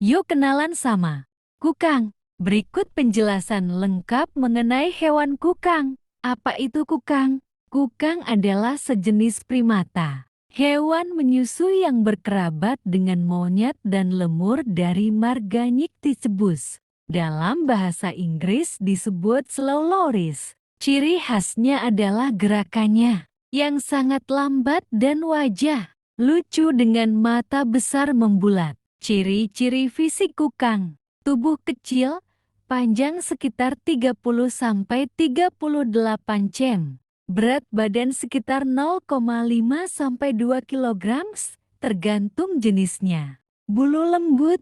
Yuk kenalan sama kukang. Berikut penjelasan lengkap mengenai hewan kukang. Apa itu kukang? Kukang adalah sejenis primata. Hewan menyusui yang berkerabat dengan monyet dan lemur dari marga Nycticebus. Dalam bahasa Inggris disebut slow loris. Ciri khasnya adalah gerakannya yang sangat lambat dan wajah lucu dengan mata besar membulat. Ciri-ciri fisik kukang: tubuh kecil, panjang sekitar 30–38 cm. Berat badan sekitar 0,5–2 kg, tergantung jenisnya. Bulu lembut,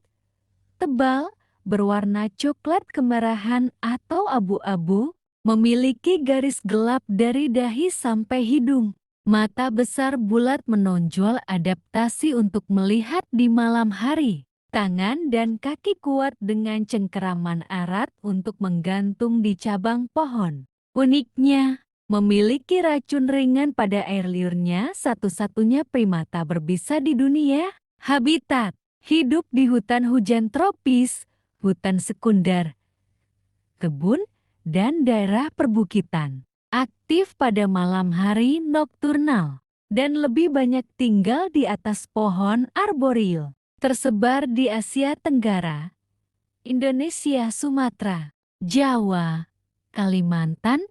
tebal, berwarna coklat kemerahan atau abu-abu, memiliki garis gelap dari dahi sampai hidung. Mata besar bulat menonjol adaptasi untuk melihat di malam hari. Tangan dan kaki kuat dengan cengkeraman erat untuk menggantung di cabang pohon. Uniknya, memiliki racun ringan pada air liurnya, satu-satunya primata berbisa di dunia. Habitat: hidup di hutan hujan tropis, hutan sekunder, kebun, dan daerah perbukitan. Aktif pada malam hari nokturnal, dan lebih banyak tinggal di atas pohon arboreal. Tersebar di Asia Tenggara, Indonesia, Sumatera, Jawa, Kalimantan,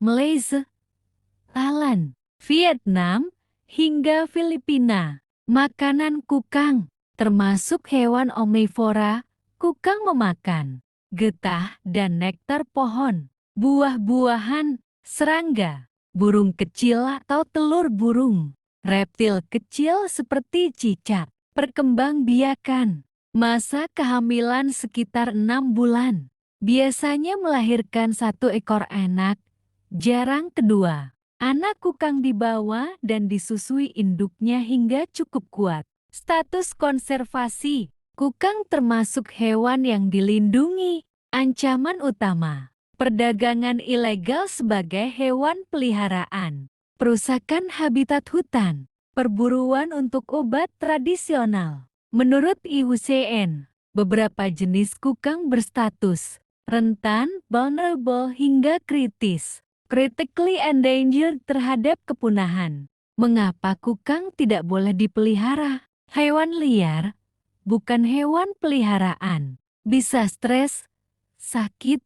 Malaysia, Thailand, Vietnam, hingga Filipina. Makanan kukang, termasuk hewan omnivora, kukang memakan getah dan nektar pohon, buah-buahan, serangga, burung kecil atau telur burung, reptil kecil seperti cicak. Perkembangbiakan: masa kehamilan sekitar 6 bulan. Biasanya melahirkan 1 ekor anak, jarang kedua. Anak kukang dibawa dan disusui induknya hingga cukup kuat. Status konservasi: kukang termasuk hewan yang dilindungi. Ancaman utama: perdagangan ilegal sebagai hewan peliharaan, perusakan habitat hutan, perburuan untuk obat tradisional. Menurut IUCN, beberapa jenis kukang berstatus rentan, vulnerable hingga kritis, critically endangered, terhadap kepunahan. Mengapa kukang tidak boleh dipelihara? Hewan liar, bukan hewan peliharaan, bisa stres, sakit,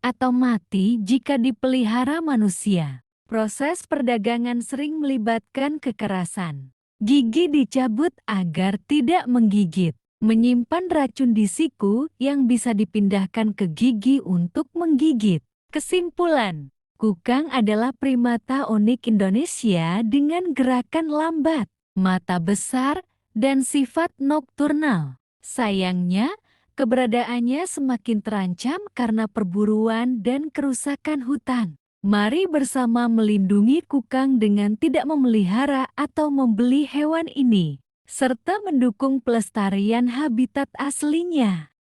atau mati jika dipelihara manusia. Proses perdagangan sering melibatkan kekerasan. Gigi dicabut agar tidak menggigit. Menyimpan racun di siku yang bisa dipindahkan ke gigi untuk menggigit. Kesimpulan: kukang adalah primata unik Indonesia dengan gerakan lambat, mata besar, dan sifat nokturnal. Sayangnya, keberadaannya semakin terancam karena perburuan dan kerusakan hutan. Mari bersama melindungi kukang dengan tidak memelihara atau membeli hewan ini, serta mendukung pelestarian habitat aslinya.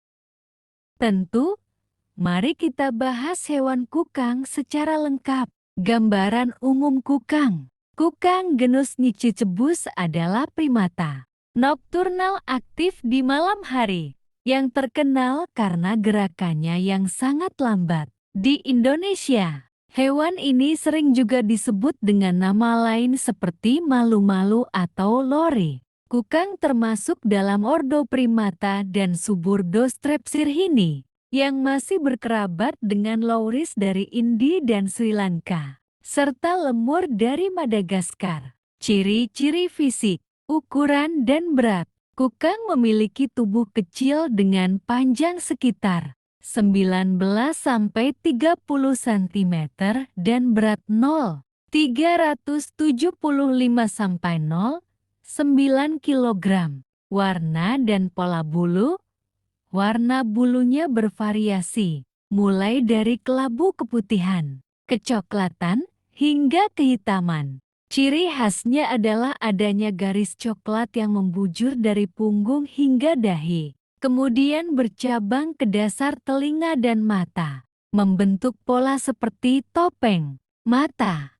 Tentu, mari kita bahas hewan kukang secara lengkap. Gambaran umum kukang. Kukang genus Nycticebus adalah primata nokturnal aktif di malam hari, yang terkenal karena gerakannya yang sangat lambat. Di Indonesia, hewan ini sering juga disebut dengan nama lain seperti malu-malu atau lori. Kukang termasuk dalam ordo primata dan subordo Strepsirrhini, yang masih berkerabat dengan loris dari India dan Sri Lanka, serta lemur dari Madagaskar. Ciri-ciri fisik: ukuran dan berat. Kukang memiliki tubuh kecil dengan panjang sekitar 19–30 cm dan berat 0,375–0,9 kg. Warna dan pola bulu. Warna bulunya bervariasi, mulai dari kelabu keputihan, kecoklatan, hingga kehitaman. Ciri khasnya adalah adanya garis coklat yang membujur dari punggung hingga dahi, kemudian bercabang ke dasar telinga dan mata, membentuk pola seperti topeng. Mata.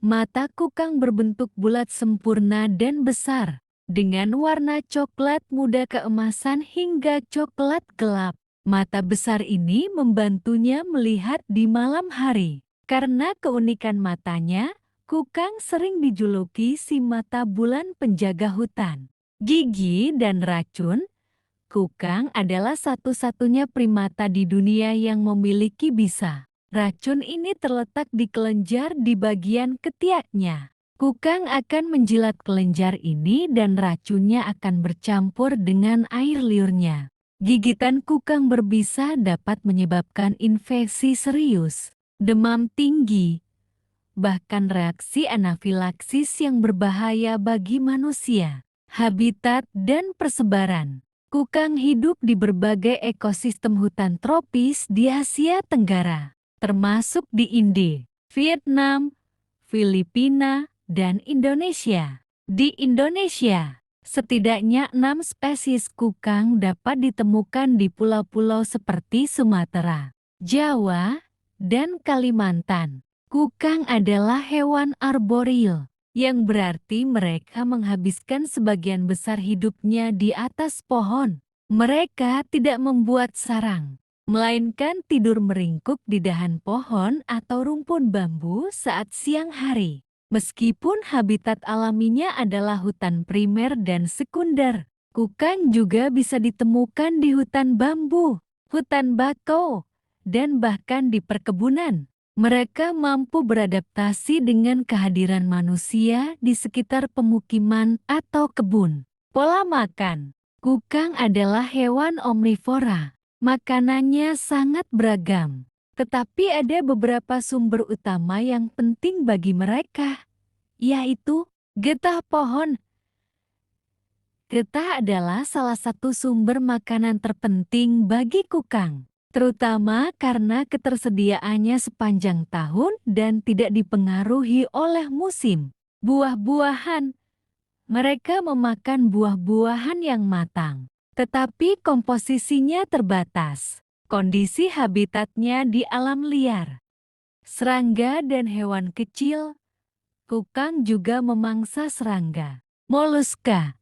Mata kukang berbentuk bulat sempurna dan besar, dengan warna coklat muda keemasan hingga coklat gelap. Mata besar ini membantunya melihat di malam hari. Karena keunikan matanya, kukang sering dijuluki si mata bulan penjaga hutan. Gigi dan racun, kukang adalah satu-satunya primata di dunia yang memiliki bisa. Racun ini terletak di kelenjar di bagian ketiaknya. Kukang akan menjilat kelenjar ini dan racunnya akan bercampur dengan air liurnya. Gigitan kukang berbisa dapat menyebabkan infeksi serius, demam tinggi, bahkan reaksi anafilaksis yang berbahaya bagi manusia. Habitat dan persebaran. Kukang hidup di berbagai ekosistem hutan tropis di Asia Tenggara, termasuk di India, Vietnam, Filipina, dan Indonesia. Di Indonesia, setidaknya 6 spesies kukang dapat ditemukan di pulau-pulau seperti Sumatera, Jawa, dan Kalimantan. Kukang adalah hewan arboreal, yang berarti mereka menghabiskan sebagian besar hidupnya di atas pohon. Mereka tidak membuat sarang, melainkan tidur meringkuk di dahan pohon atau rumpun bambu saat siang hari. Meskipun habitat alaminya adalah hutan primer dan sekunder, kukang juga bisa ditemukan di hutan bambu, hutan bakau, dan bahkan di perkebunan. Mereka mampu beradaptasi dengan kehadiran manusia di sekitar pemukiman atau kebun. Pola makan. Kukang adalah hewan omnivora. Makanannya sangat beragam. Tetapi ada beberapa sumber utama yang penting bagi mereka, yaitu getah pohon. Getah adalah salah satu sumber makanan terpenting bagi kukang, terutama karena ketersediaannya sepanjang tahun dan tidak dipengaruhi oleh musim. Buah-buahan. Mereka memakan buah-buahan yang matang, tetapi komposisinya terbatas. Kondisi habitatnya di alam liar. Serangga dan hewan kecil. Kukang juga memangsa serangga, moluska,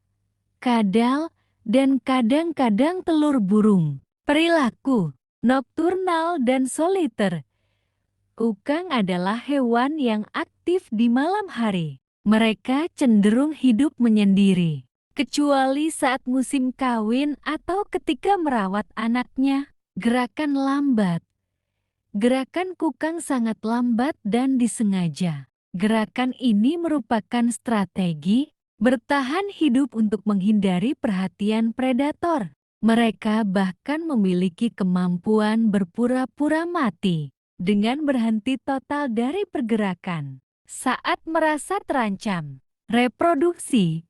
kadal, dan kadang-kadang telur burung. Perilaku nokturnal dan soliter. Kukang adalah hewan yang aktif di malam hari. Mereka cenderung hidup menyendiri, kecuali saat musim kawin atau ketika merawat anaknya. Gerakan lambat. Gerakan kukang sangat lambat dan disengaja. Gerakan ini merupakan strategi bertahan hidup untuk menghindari perhatian predator. Mereka bahkan memiliki kemampuan berpura-pura mati dengan berhenti total dari pergerakan saat merasa terancam. Reproduksi.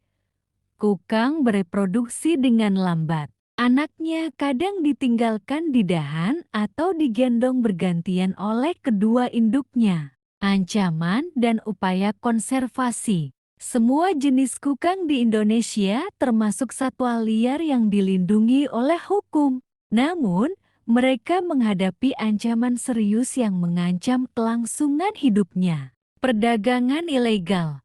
Kukang bereproduksi dengan lambat. Anaknya kadang ditinggalkan di dahan atau digendong bergantian oleh kedua induknya. Ancaman dan upaya konservasi. Semua jenis kukang di Indonesia termasuk satwa liar yang dilindungi oleh hukum. Namun, mereka menghadapi ancaman serius yang mengancam kelangsungan hidupnya. Perdagangan ilegal.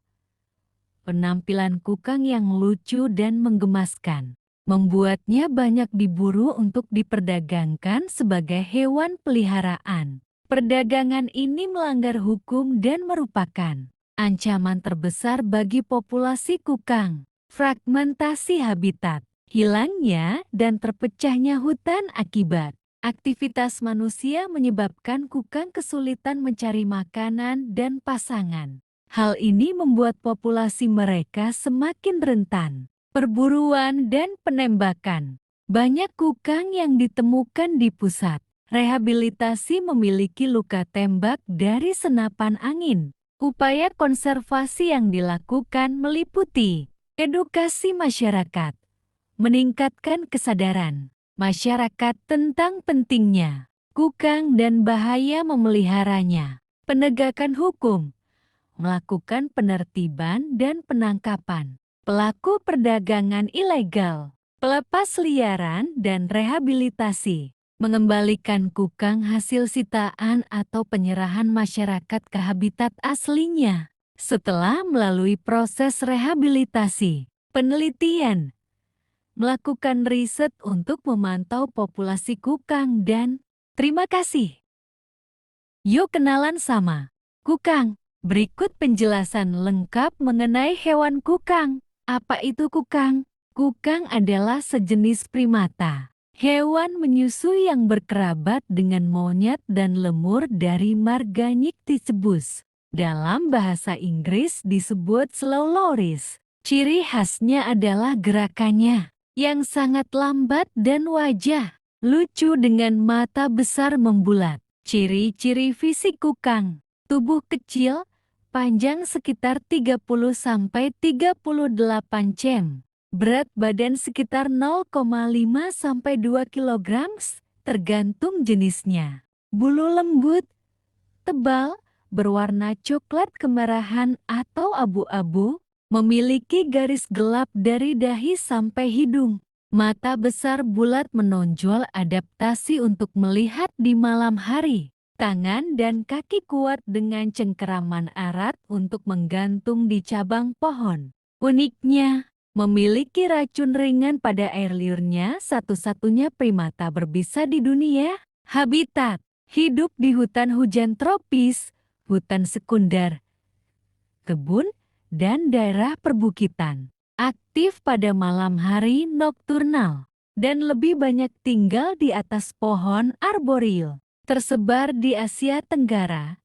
Penampilan kukang yang lucu dan menggemaskan membuatnya banyak diburu untuk diperdagangkan sebagai hewan peliharaan. Perdagangan ini melanggar hukum dan merupakan ancaman terbesar bagi populasi kukang. Fragmentasi habitat. Hilangnya dan terpecahnya hutan akibat aktivitas manusia menyebabkan kukang kesulitan mencari makanan dan pasangan. Hal ini membuat populasi mereka semakin rentan. Perburuan dan penembakan. Banyak kukang yang ditemukan di pusat rehabilitasi memiliki luka tembak dari senapan angin. Upaya konservasi yang dilakukan meliputi edukasi masyarakat, meningkatkan kesadaran masyarakat tentang pentingnya kukang dan bahaya memeliharanya, penegakan hukum, melakukan penertiban dan penangkapan pelaku perdagangan ilegal, pelepas liaran dan rehabilitasi, mengembalikan kukang hasil sitaan atau penyerahan masyarakat ke habitat aslinya. Setelah melalui proses rehabilitasi, penelitian, melakukan riset untuk memantau populasi kukang dan terima kasih. Yuk kenalan sama kukang. Berikut penjelasan lengkap mengenai hewan kukang. Apa itu kukang? Kukang adalah sejenis primata. Hewan menyusui yang berkerabat dengan monyet dan lemur dari marga Nycticebus. Dalam bahasa Inggris disebut slow loris. Ciri khasnya adalah gerakannya yang sangat lambat dan wajah lucu dengan mata besar membulat. Ciri-ciri fisik kukang: tubuh kecil, panjang sekitar 30-38 cm. Berat badan sekitar 0,5-2 kg, tergantung jenisnya. Bulu lembut, tebal, berwarna coklat kemerahan atau abu-abu, memiliki garis gelap dari dahi sampai hidung. Mata besar bulat menonjol adaptasi untuk melihat di malam hari. Tangan dan kaki kuat dengan cengkeraman erat untuk menggantung di cabang pohon. Uniknya, memiliki racun ringan pada air liurnya, satu-satunya primata berbisa di dunia. Habitat: hidup di hutan hujan tropis, hutan sekunder, kebun, dan daerah perbukitan. Aktif pada malam hari nokturnal, dan lebih banyak tinggal di atas pohon arboreal. Tersebar di Asia Tenggara,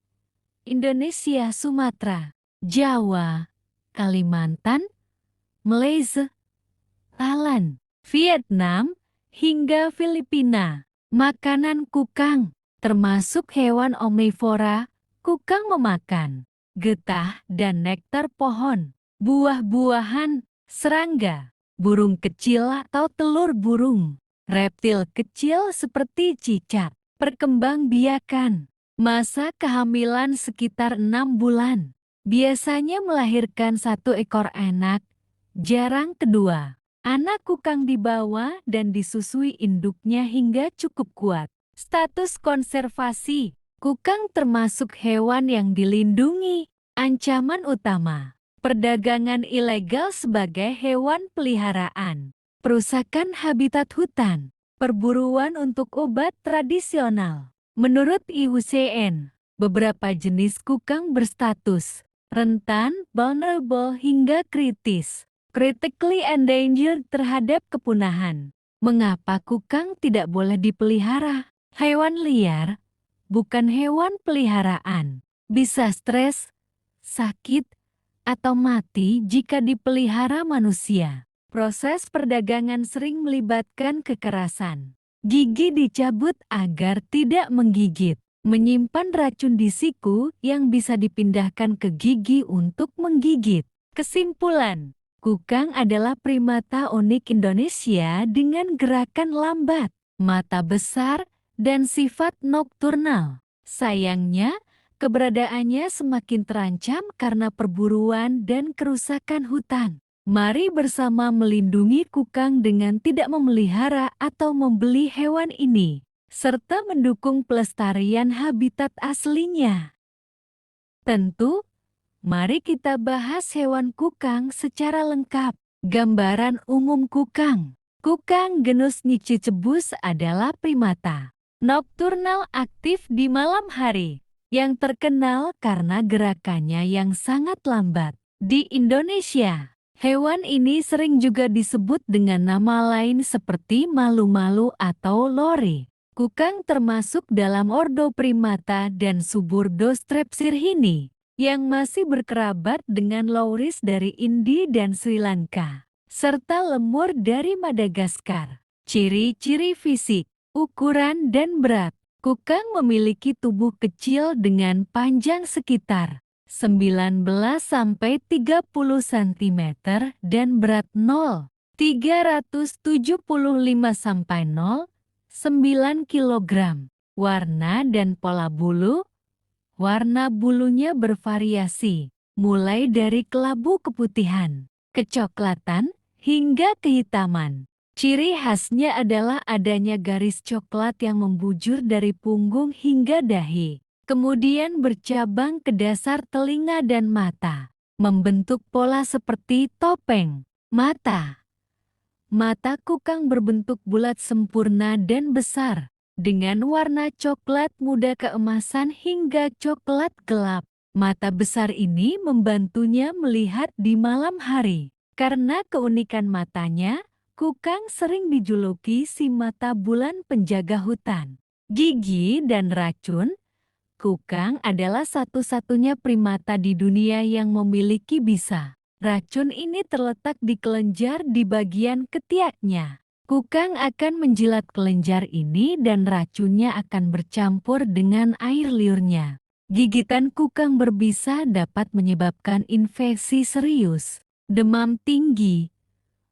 Indonesia, Sumatera, Jawa, Kalimantan, Malaysia, Thailand, Vietnam, hingga Filipina. Makanan kukang, termasuk hewan omnivora, kukang memakan getah dan nektar pohon, buah-buahan, serangga, burung kecil atau telur burung, reptil kecil seperti cicak. Perkembangbiakan: masa kehamilan sekitar 6 bulan. Biasanya melahirkan 1 ekor anak, jarang kedua. Anak kukang dibawa dan disusui induknya hingga cukup kuat. Status konservasi: kukang termasuk hewan yang dilindungi. Ancaman utama: perdagangan ilegal sebagai hewan peliharaan, perusakan habitat hutan, perburuan untuk obat tradisional. Menurut IUCN, beberapa jenis kukang berstatus rentan, vulnerable hingga kritis, critically endangered, terhadap kepunahan. Mengapa kukang tidak boleh dipelihara? Hewan liar, bukan hewan peliharaan, bisa stres, sakit, atau mati jika dipelihara manusia. Proses perdagangan sering melibatkan kekerasan. Gigi dicabut agar tidak menggigit. Menyimpan racun di siku yang bisa dipindahkan ke gigi untuk menggigit. Kesimpulan: kukang adalah primata unik Indonesia dengan gerakan lambat, mata besar, dan sifat nokturnal. Sayangnya, keberadaannya semakin terancam karena perburuan dan kerusakan hutan. Mari bersama melindungi kukang dengan tidak memelihara atau membeli hewan ini, serta mendukung pelestarian habitat aslinya. Tentu, mari kita bahas hewan kukang secara lengkap. Gambaran umum kukang. Kukang genus Nycticebus adalah primata nokturnal aktif di malam hari, yang terkenal karena gerakannya yang sangat lambat. Di Indonesia, hewan ini sering juga disebut dengan nama lain seperti malu-malu atau lori. Kukang termasuk dalam ordo primata dan suburdo Strepsirrhini, yang masih berkerabat dengan loris dari India dan Sri Lanka, serta lemur dari Madagaskar. Ciri-ciri fisik: ukuran dan berat. Kukang memiliki tubuh kecil dengan panjang sekitar 19-30 cm dan berat 0,375-0,9 kg. Warna dan pola bulu. Warna bulunya bervariasi, mulai dari kelabu keputihan, kecoklatan, hingga kehitaman. Ciri khasnya adalah adanya garis coklat yang membujur dari punggung hingga dahi, kemudian bercabang ke dasar telinga dan mata, membentuk pola seperti topeng. Mata. Mata kukang berbentuk bulat sempurna dan besar, dengan warna coklat muda keemasan hingga coklat gelap. Mata besar ini membantunya melihat di malam hari. Karena keunikan matanya, kukang sering dijuluki si mata bulan penjaga hutan. Gigi dan racun. Kukang adalah satu-satunya primata di dunia yang memiliki bisa. Racun ini terletak di kelenjar di bagian ketiaknya. Kukang akan menjilat kelenjar ini dan racunnya akan bercampur dengan air liurnya. Gigitan kukang berbisa dapat menyebabkan infeksi serius, demam tinggi,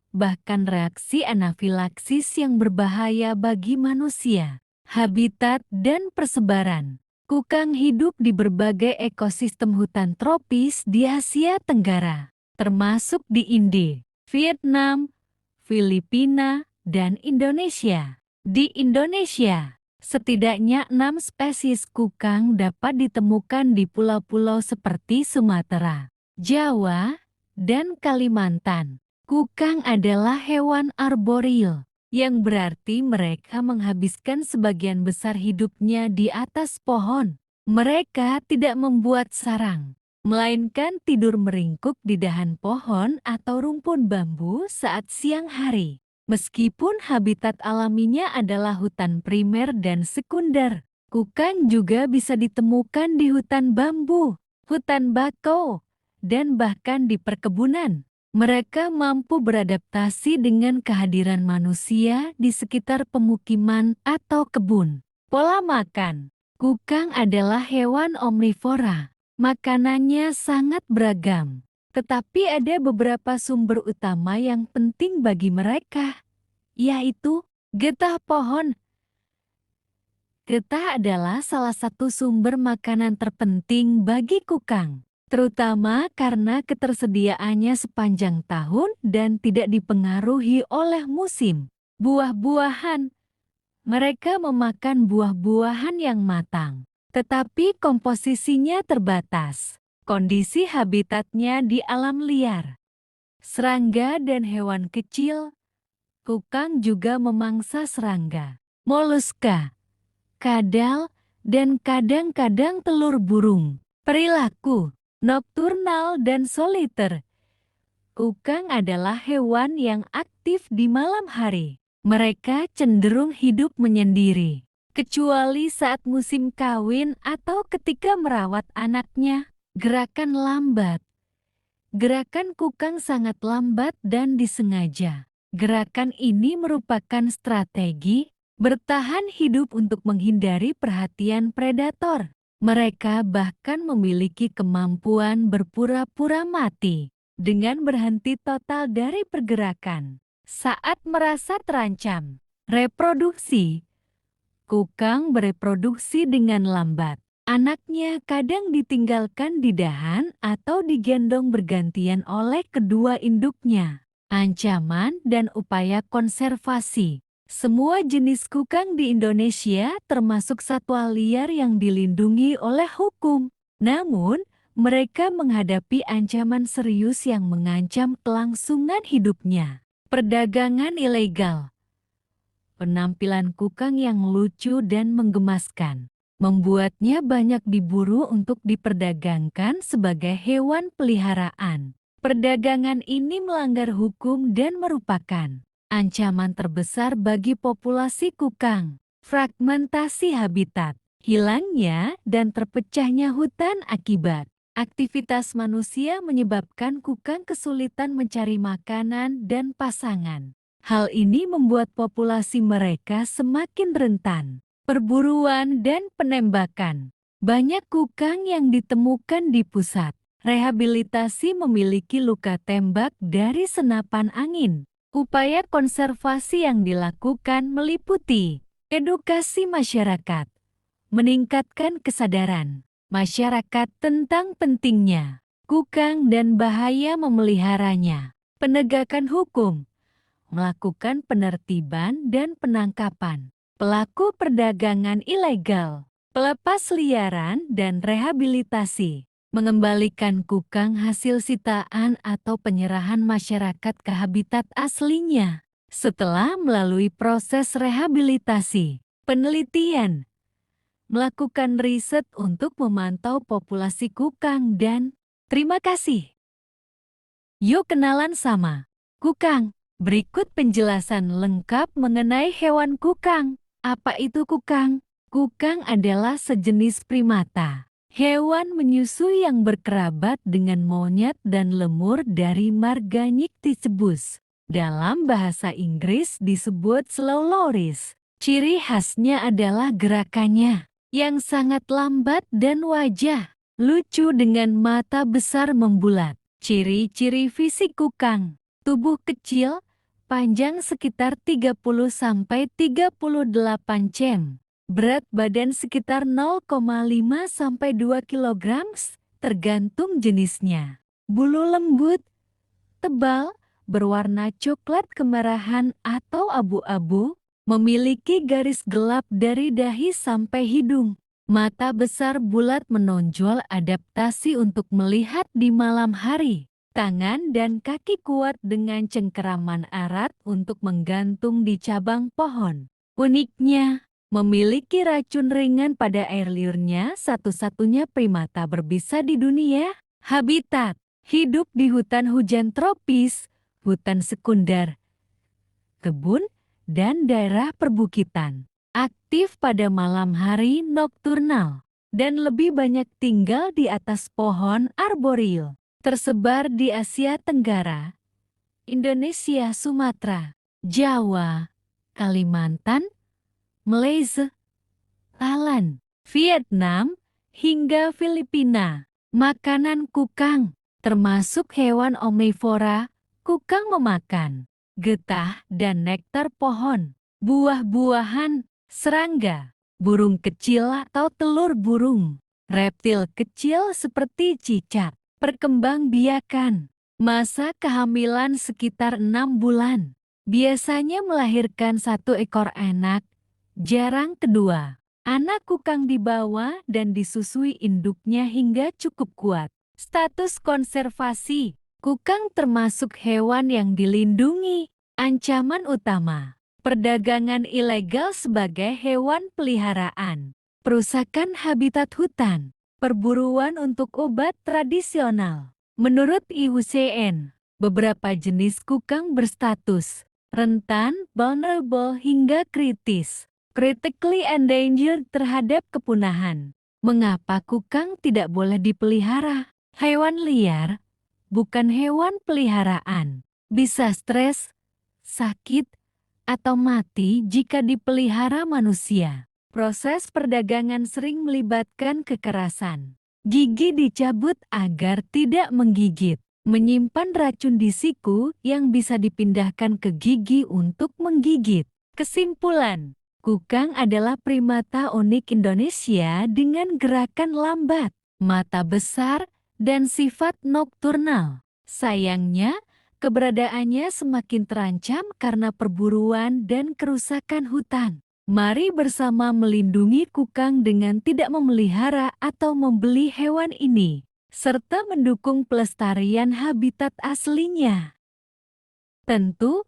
bahkan reaksi anafilaksis yang berbahaya bagi manusia. Habitat dan persebaran. Kukang hidup di berbagai ekosistem hutan tropis di Asia Tenggara, termasuk di India, Vietnam, Filipina, dan Indonesia. Di Indonesia, setidaknya 6 spesies kukang dapat ditemukan di pulau-pulau seperti Sumatera, Jawa, dan Kalimantan. Kukang adalah hewan arboreal, yang berarti mereka menghabiskan sebagian besar hidupnya di atas pohon. Mereka tidak membuat sarang, melainkan tidur meringkuk di dahan pohon atau rumpun bambu saat siang hari. Meskipun habitat alaminya adalah hutan primer dan sekunder, kukang juga bisa ditemukan di hutan bambu, hutan bakau, dan bahkan di perkebunan. Mereka mampu beradaptasi dengan kehadiran manusia di sekitar pemukiman atau kebun. Pola makan. Kukang adalah hewan omnivora. Makanannya sangat beragam. Tetapi ada beberapa sumber utama yang penting bagi mereka, yaitu getah pohon. Getah adalah salah satu sumber makanan terpenting bagi kukang, terutama karena ketersediaannya sepanjang tahun dan tidak dipengaruhi oleh musim. Buah-buahan. Mereka memakan buah-buahan yang matang, tetapi komposisinya terbatas. Kondisi habitatnya di alam liar. Serangga dan hewan kecil. Kukang juga memangsa serangga, moluska, kadal, dan kadang-kadang telur burung. Perilaku nokturnal dan soliter. Kukang adalah hewan yang aktif di malam hari. Mereka cenderung hidup menyendiri, kecuali saat musim kawin atau ketika merawat anaknya. Gerakan lambat. Gerakan kukang sangat lambat dan disengaja. Gerakan ini merupakan strategi bertahan hidup untuk menghindari perhatian predator. Mereka bahkan memiliki kemampuan berpura-pura mati dengan berhenti total dari pergerakan saat merasa terancam. Reproduksi. Kukang bereproduksi dengan lambat. Anaknya kadang ditinggalkan di dahan atau digendong bergantian oleh kedua induknya. Ancaman dan upaya konservasi. Semua jenis kukang di Indonesia termasuk satwa liar yang dilindungi oleh hukum. Namun, mereka menghadapi ancaman serius yang mengancam kelangsungan hidupnya. Perdagangan ilegal. Penampilan kukang yang lucu dan menggemaskan membuatnya banyak diburu untuk diperdagangkan sebagai hewan peliharaan. Perdagangan ini melanggar hukum dan merupakan ancaman terbesar bagi populasi kukang. Fragmentasi habitat. Hilangnya dan terpecahnya hutan akibat aktivitas manusia menyebabkan kukang kesulitan mencari makanan dan pasangan. Hal ini membuat populasi mereka semakin rentan. Perburuan dan penembakan. Banyak kukang yang ditemukan di pusat rehabilitasi memiliki luka tembak dari senapan angin. Upaya konservasi yang dilakukan meliputi edukasi masyarakat, meningkatkan kesadaran masyarakat tentang pentingnya kukang dan bahaya memeliharanya, penegakan hukum, melakukan penertiban dan penangkapan pelaku perdagangan ilegal, pelepas liaran dan rehabilitasi. mengembalikan kukang hasil sitaan atau penyerahan masyarakat ke habitat aslinya. Setelah melalui proses rehabilitasi, penelitian, melakukan riset untuk memantau populasi kukang dan terima kasih. Yuk kenalan sama kukang. Berikut penjelasan lengkap mengenai hewan kukang. Apa itu kukang? Kukang adalah sejenis primata. Hewan menyusui yang berkerabat dengan monyet dan lemur dari marga Nycticebus. Dalam bahasa Inggris disebut slow loris. Ciri khasnya adalah gerakannya yang sangat lambat dan wajah lucu dengan mata besar membulat. Ciri-ciri fisik kukang: tubuh kecil, panjang sekitar 30–38 cm. Berat badan sekitar 0,5–2 kg, tergantung jenisnya. Bulu lembut, tebal, berwarna coklat kemerahan atau abu-abu, memiliki garis gelap dari dahi sampai hidung. Mata besar bulat menonjol adaptasi untuk melihat di malam hari. Tangan dan kaki kuat dengan cengkeraman erat untuk menggantung di cabang pohon. Uniknya, memiliki racun ringan pada air liurnya, satu-satunya primata berbisa di dunia. Habitat: hidup di hutan hujan tropis, hutan sekunder, kebun, dan daerah perbukitan. Aktif pada malam hari nokturnal, dan lebih banyak tinggal di atas pohon arboreal. Tersebar di Asia Tenggara, Indonesia, Sumatera, Jawa, Kalimantan, Malaysia, Thailand, Vietnam, hingga Filipina. Makanan kukang, termasuk hewan omnivora, kukang memakan getah dan nektar pohon, buah-buahan, serangga, burung kecil atau telur burung, reptil kecil seperti cicak. Perkembangbiakan: masa kehamilan sekitar 6 bulan. Biasanya melahirkan 1 ekor anak, jarang kedua. Anak kukang dibawa dan disusui induknya hingga cukup kuat. Status konservasi: kukang termasuk hewan yang dilindungi. Ancaman utama: perdagangan ilegal sebagai hewan peliharaan, perusakan habitat hutan, perburuan untuk obat tradisional. Menurut IUCN, beberapa jenis kukang berstatus rentan, vulnerable hingga kritis, critically endangered, terhadap kepunahan. Mengapa kukang tidak boleh dipelihara? Hewan liar, bukan hewan peliharaan, bisa stres, sakit, atau mati jika dipelihara manusia. Proses perdagangan sering melibatkan kekerasan. Gigi dicabut agar tidak menggigit. Menyimpan racun di siku yang bisa dipindahkan ke gigi untuk menggigit. Kesimpulan: kukang adalah primata unik Indonesia dengan gerakan lambat, mata besar, dan sifat nokturnal. Sayangnya, keberadaannya semakin terancam karena perburuan dan kerusakan hutan. Mari bersama melindungi kukang dengan tidak memelihara atau membeli hewan ini, serta mendukung pelestarian habitat aslinya. Tentu,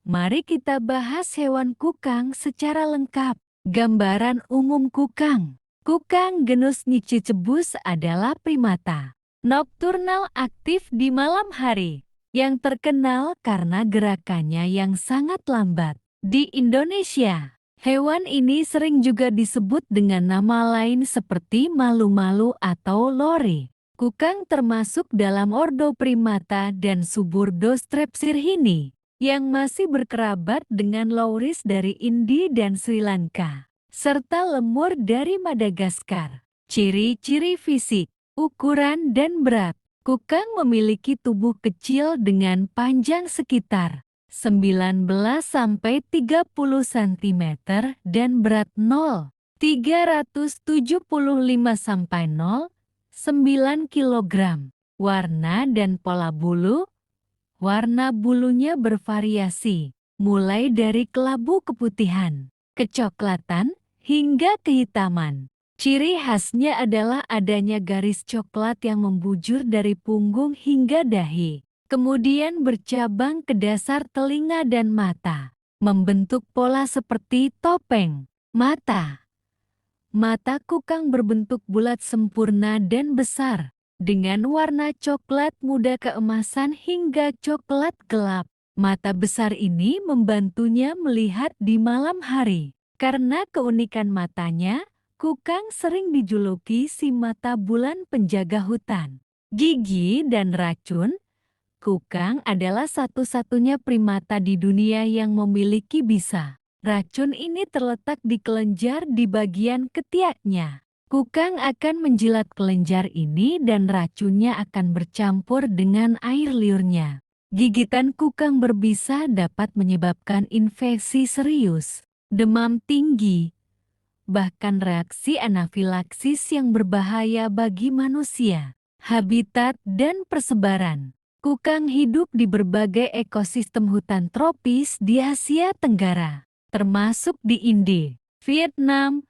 mari kita bahas hewan kukang secara lengkap. Gambaran umum kukang. Kukang genus Nycticebus adalah primata nokturnal aktif di malam hari, yang terkenal karena gerakannya yang sangat lambat. Di Indonesia, hewan ini sering juga disebut dengan nama lain seperti malu-malu atau lori. Kukang termasuk dalam ordo primata dan suburdo Strepsirrhini, yang masih berkerabat dengan loris dari India dan Sri Lanka, serta lemur dari Madagaskar. Ciri-ciri fisik: ukuran dan berat. Kukang memiliki tubuh kecil dengan panjang sekitar 19–30 cm dan berat 0,375–0,9 kg. Warna dan pola bulu. Warna bulunya bervariasi, mulai dari kelabu keputihan, kecoklatan, hingga kehitaman. Ciri khasnya adalah adanya garis coklat yang membujur dari punggung hingga dahi, kemudian bercabang ke dasar telinga dan mata, membentuk pola seperti topeng. Mata kukang berbentuk bulat sempurna dan besar, dengan warna coklat muda keemasan hingga coklat gelap. Mata besar ini membantunya melihat di malam hari. Karena keunikan matanya, kukang sering dijuluki si mata bulan penjaga hutan. Gigi dan racun, kukang adalah satu-satunya primata di dunia yang memiliki bisa. Racun ini terletak di kelenjar di bagian ketiaknya. Kukang akan menjilat kelenjar ini dan racunnya akan bercampur dengan air liurnya. Gigitan kukang berbisa dapat menyebabkan infeksi serius, demam tinggi, bahkan reaksi anafilaksis yang berbahaya bagi manusia. Habitat dan persebaran. Kukang hidup di berbagai ekosistem hutan tropis di Asia Tenggara, termasuk di India, Vietnam,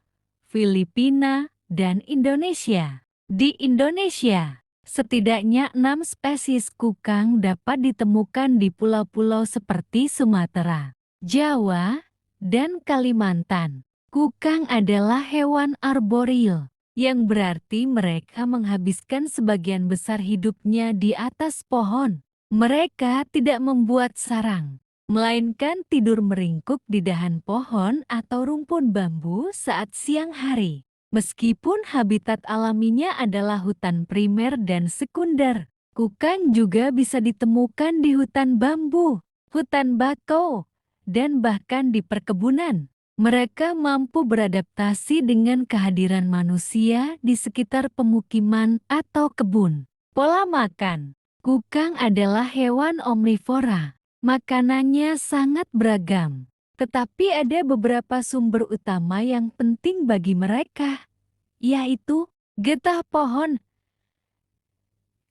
Filipina, dan Indonesia. Di Indonesia, setidaknya 6 spesies kukang dapat ditemukan di pulau-pulau seperti Sumatera, Jawa, dan Kalimantan. Kukang adalah hewan arboreal, yang berarti mereka menghabiskan sebagian besar hidupnya di atas pohon. Mereka tidak membuat sarang, melainkan tidur meringkuk di dahan pohon atau rumpun bambu saat siang hari. Meskipun habitat alaminya adalah hutan primer dan sekunder, kukang juga bisa ditemukan di hutan bambu, hutan bakau, dan bahkan di perkebunan. Mereka mampu beradaptasi dengan kehadiran manusia di sekitar pemukiman atau kebun. Pola makan. Kukang adalah hewan omnivora. Makanannya sangat beragam. Tetapi ada beberapa sumber utama yang penting bagi mereka, yaitu getah pohon.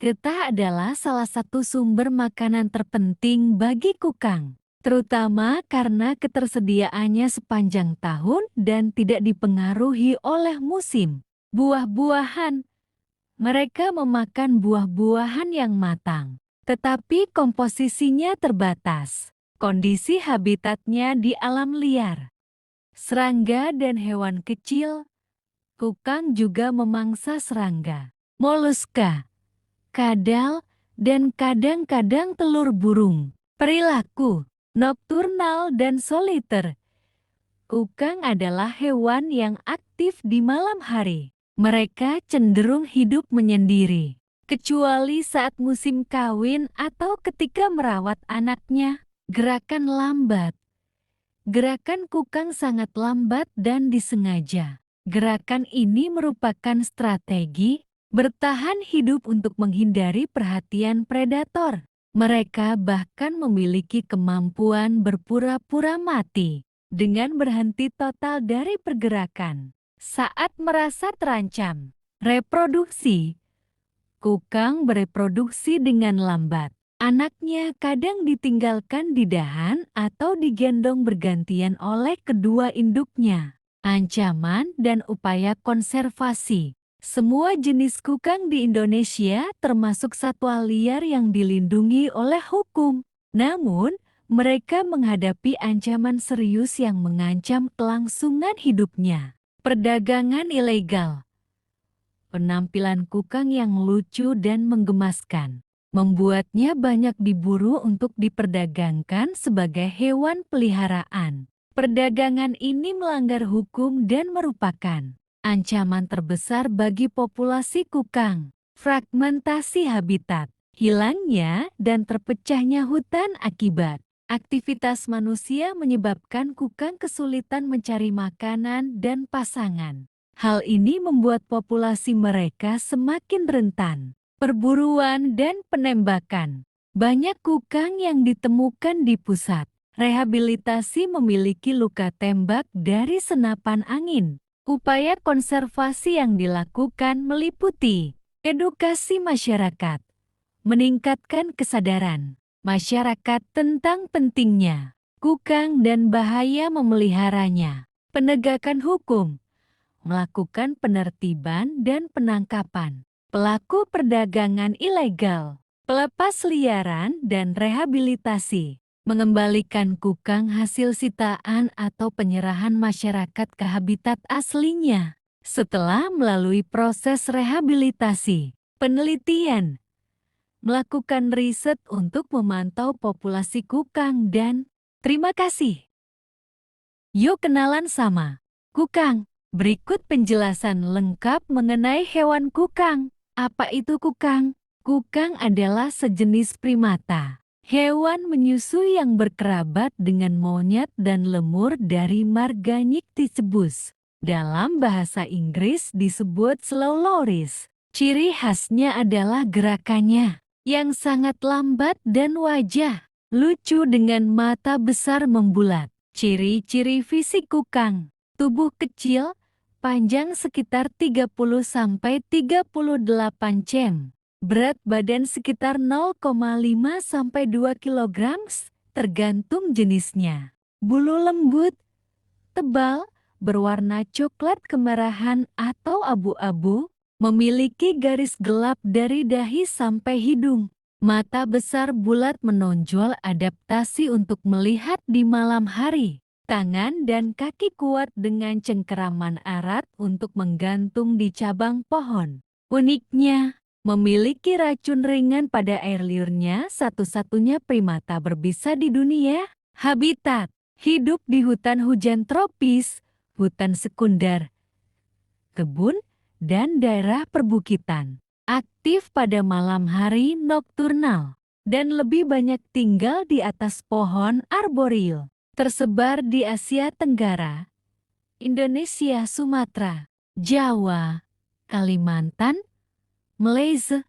Getah adalah salah satu sumber makanan terpenting bagi kukang, terutama karena ketersediaannya sepanjang tahun dan tidak dipengaruhi oleh musim. Buah-buahan. Mereka memakan buah-buahan yang matang, tetapi komposisinya terbatas. Kondisi habitatnya di alam liar. Serangga dan hewan kecil. Kukang juga memangsa serangga, moluska, kadal, dan kadang-kadang telur burung. Perilaku nokturnal dan soliter. Kukang adalah hewan yang aktif di malam hari. Mereka cenderung hidup menyendiri, kecuali saat musim kawin atau ketika merawat anaknya. Gerakan lambat. Gerakan kukang sangat lambat dan disengaja. Gerakan ini merupakan strategi bertahan hidup untuk menghindari perhatian predator. Mereka bahkan memiliki kemampuan berpura-pura mati dengan berhenti total dari pergerakan saat merasa terancam. Reproduksi. Kukang bereproduksi dengan lambat. Anaknya kadang ditinggalkan di dahan atau digendong bergantian oleh kedua induknya. Ancaman dan upaya konservasi. Semua jenis kukang di Indonesia termasuk satwa liar yang dilindungi oleh hukum. Namun, mereka menghadapi ancaman serius yang mengancam kelangsungan hidupnya. Perdagangan ilegal. Penampilan kukang yang lucu dan menggemaskan membuatnya banyak diburu untuk diperdagangkan sebagai hewan peliharaan. Perdagangan ini melanggar hukum dan merupakan ancaman terbesar bagi populasi kukang. Fragmentasi habitat. Hilangnya dan terpecahnya hutan akibat aktivitas manusia menyebabkan kukang kesulitan mencari makanan dan pasangan. Hal ini membuat populasi mereka semakin rentan. Perburuan dan penembakan. Banyak kukang yang ditemukan di pusat rehabilitasi memiliki luka tembak dari senapan angin. Upaya konservasi yang dilakukan meliputi edukasi masyarakat, meningkatkan kesadaran masyarakat tentang pentingnya kukang dan bahaya memeliharanya, penegakan hukum, melakukan penertiban dan penangkapan pelaku perdagangan ilegal, pelepas liaran dan rehabilitasi, mengembalikan kukang hasil sitaan atau penyerahan masyarakat ke habitat aslinya. Setelah melalui proses rehabilitasi, penelitian, melakukan riset untuk memantau populasi kukang dan terima kasih. Yuk kenalan sama kukang. Berikut penjelasan lengkap mengenai hewan kukang. Apa itu kukang? Kukang adalah sejenis primata. Hewan menyusui yang berkerabat dengan monyet dan lemur dari marga Nycticebus. Dalam bahasa Inggris disebut slow loris. Ciri khasnya adalah gerakannya yang sangat lambat dan wajah lucu dengan mata besar membulat. Ciri-ciri fisik kukang: tubuh kecil, panjang sekitar 30-38 cm. Berat badan sekitar 0,5-2 kg, tergantung jenisnya. Bulu lembut, tebal, berwarna coklat kemerahan atau abu-abu, memiliki garis gelap dari dahi sampai hidung. Mata besar bulat menonjol adaptasi untuk melihat di malam hari. Tangan dan kaki kuat dengan cengkeraman erat untuk menggantung di cabang pohon. Uniknya, memiliki racun ringan pada air liurnya, satu-satunya primata berbisa di dunia. Habitat: hidup di hutan hujan tropis, hutan sekunder, kebun, dan daerah perbukitan. Aktif pada malam hari nokturnal, dan lebih banyak tinggal di atas pohon arboreal. Tersebar di Asia Tenggara, Indonesia, Sumatera, Jawa, Kalimantan, Malaysia,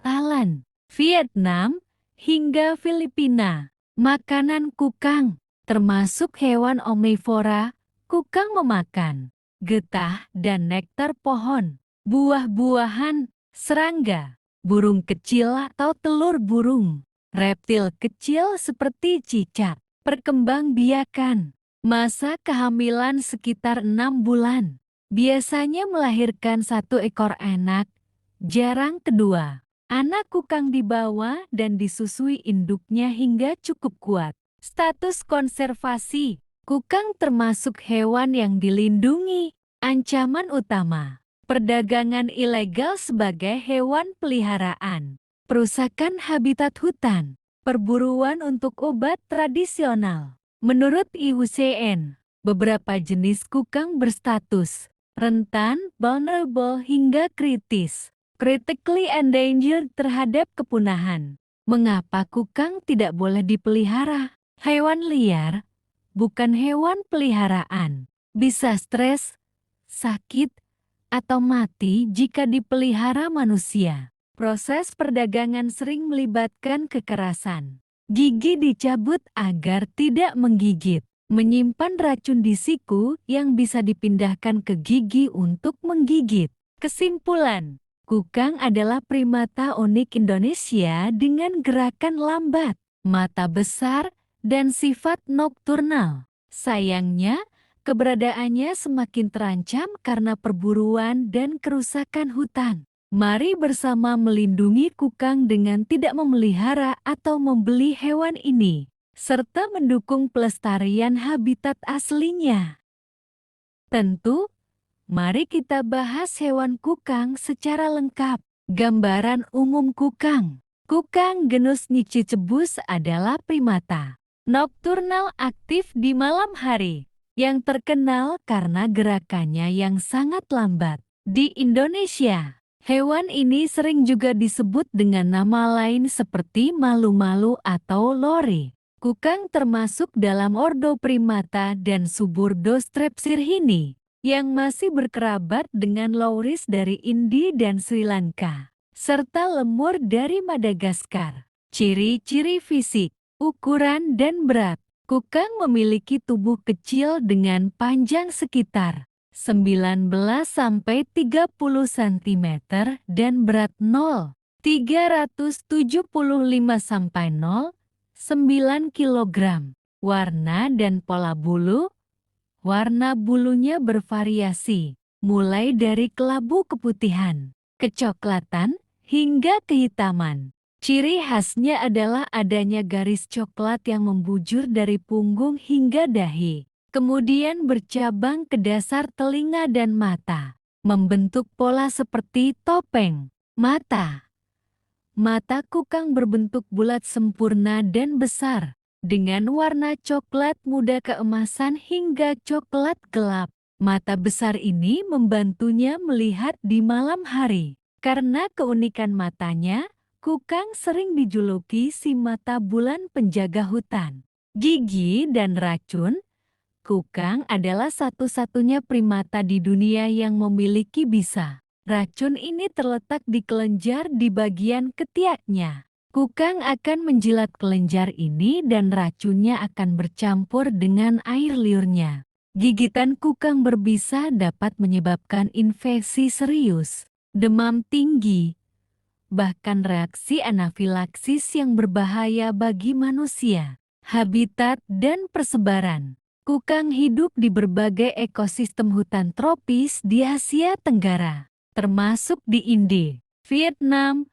Thailand, Vietnam, hingga Filipina. Makanan kukang, termasuk hewan omnivora, kukang memakan getah dan nektar pohon, buah-buahan, serangga, burung kecil atau telur burung, reptil kecil seperti cicak. Perkembangbiakan: masa kehamilan sekitar 6 bulan. Biasanya melahirkan 1 ekor anak, jarang kedua. Anak kukang dibawa dan disusui induknya hingga cukup kuat. Status konservasi: kukang termasuk hewan yang dilindungi. Ancaman utama: perdagangan ilegal sebagai hewan peliharaan, perusakan habitat hutan, perburuan untuk obat tradisional. Menurut IUCN, beberapa jenis kukang berstatus rentan, vulnerable hingga kritis, critically endangered, terhadap kepunahan. Mengapa kukang tidak boleh dipelihara? Hewan liar, bukan hewan peliharaan, bisa stres, sakit, atau mati jika dipelihara manusia. Proses perdagangan sering melibatkan kekerasan. Gigi dicabut agar tidak menggigit. Menyimpan racun di siku yang bisa dipindahkan ke gigi untuk menggigit. Kesimpulan: kukang adalah primata unik Indonesia dengan gerakan lambat, mata besar, dan sifat nokturnal. Sayangnya, keberadaannya semakin terancam karena perburuan dan kerusakan hutan. Mari bersama melindungi kukang dengan tidak memelihara atau membeli hewan ini, serta mendukung pelestarian habitat aslinya. Tentu, mari kita bahas hewan kukang secara lengkap. Gambaran umum kukang. Kukang genus Nycticebus adalah primata nokturnal aktif di malam hari, yang terkenal karena gerakannya yang sangat lambat. Di Indonesia, hewan ini sering juga disebut dengan nama lain seperti malu-malu atau lori. Kukang termasuk dalam ordo primata dan suburdo Strepsirrhini, yang masih berkerabat dengan loris dari India dan Sri Lanka, serta lemur dari Madagaskar. Ciri-ciri fisik: ukuran dan berat. Kukang memiliki tubuh kecil dengan panjang sekitar 19-30 cm dan berat 0,375-0,9 kg. Warna dan pola bulu: warna bulunya bervariasi, mulai dari kelabu keputihan, kecoklatan, hingga kehitaman. Ciri khasnya adalah adanya garis coklat yang membujur dari punggung hingga dahi, kemudian bercabang ke dasar telinga dan mata, membentuk pola seperti topeng. Mata kukang berbentuk bulat sempurna dan besar, dengan warna coklat muda keemasan hingga coklat gelap. Mata besar ini membantunya melihat di malam hari. Karena keunikan matanya, kukang sering dijuluki si mata bulan penjaga hutan. Gigi dan racun, kukang adalah satu-satunya primata di dunia yang memiliki bisa. Racun ini terletak di kelenjar di bagian ketiaknya. Kukang akan menjilat kelenjar ini dan racunnya akan bercampur dengan air liurnya. Gigitan kukang berbisa dapat menyebabkan infeksi serius, demam tinggi, bahkan reaksi anafilaksis yang berbahaya bagi manusia. Habitat dan persebaran. Kukang hidup di berbagai ekosistem hutan tropis di Asia Tenggara, termasuk di India, Vietnam,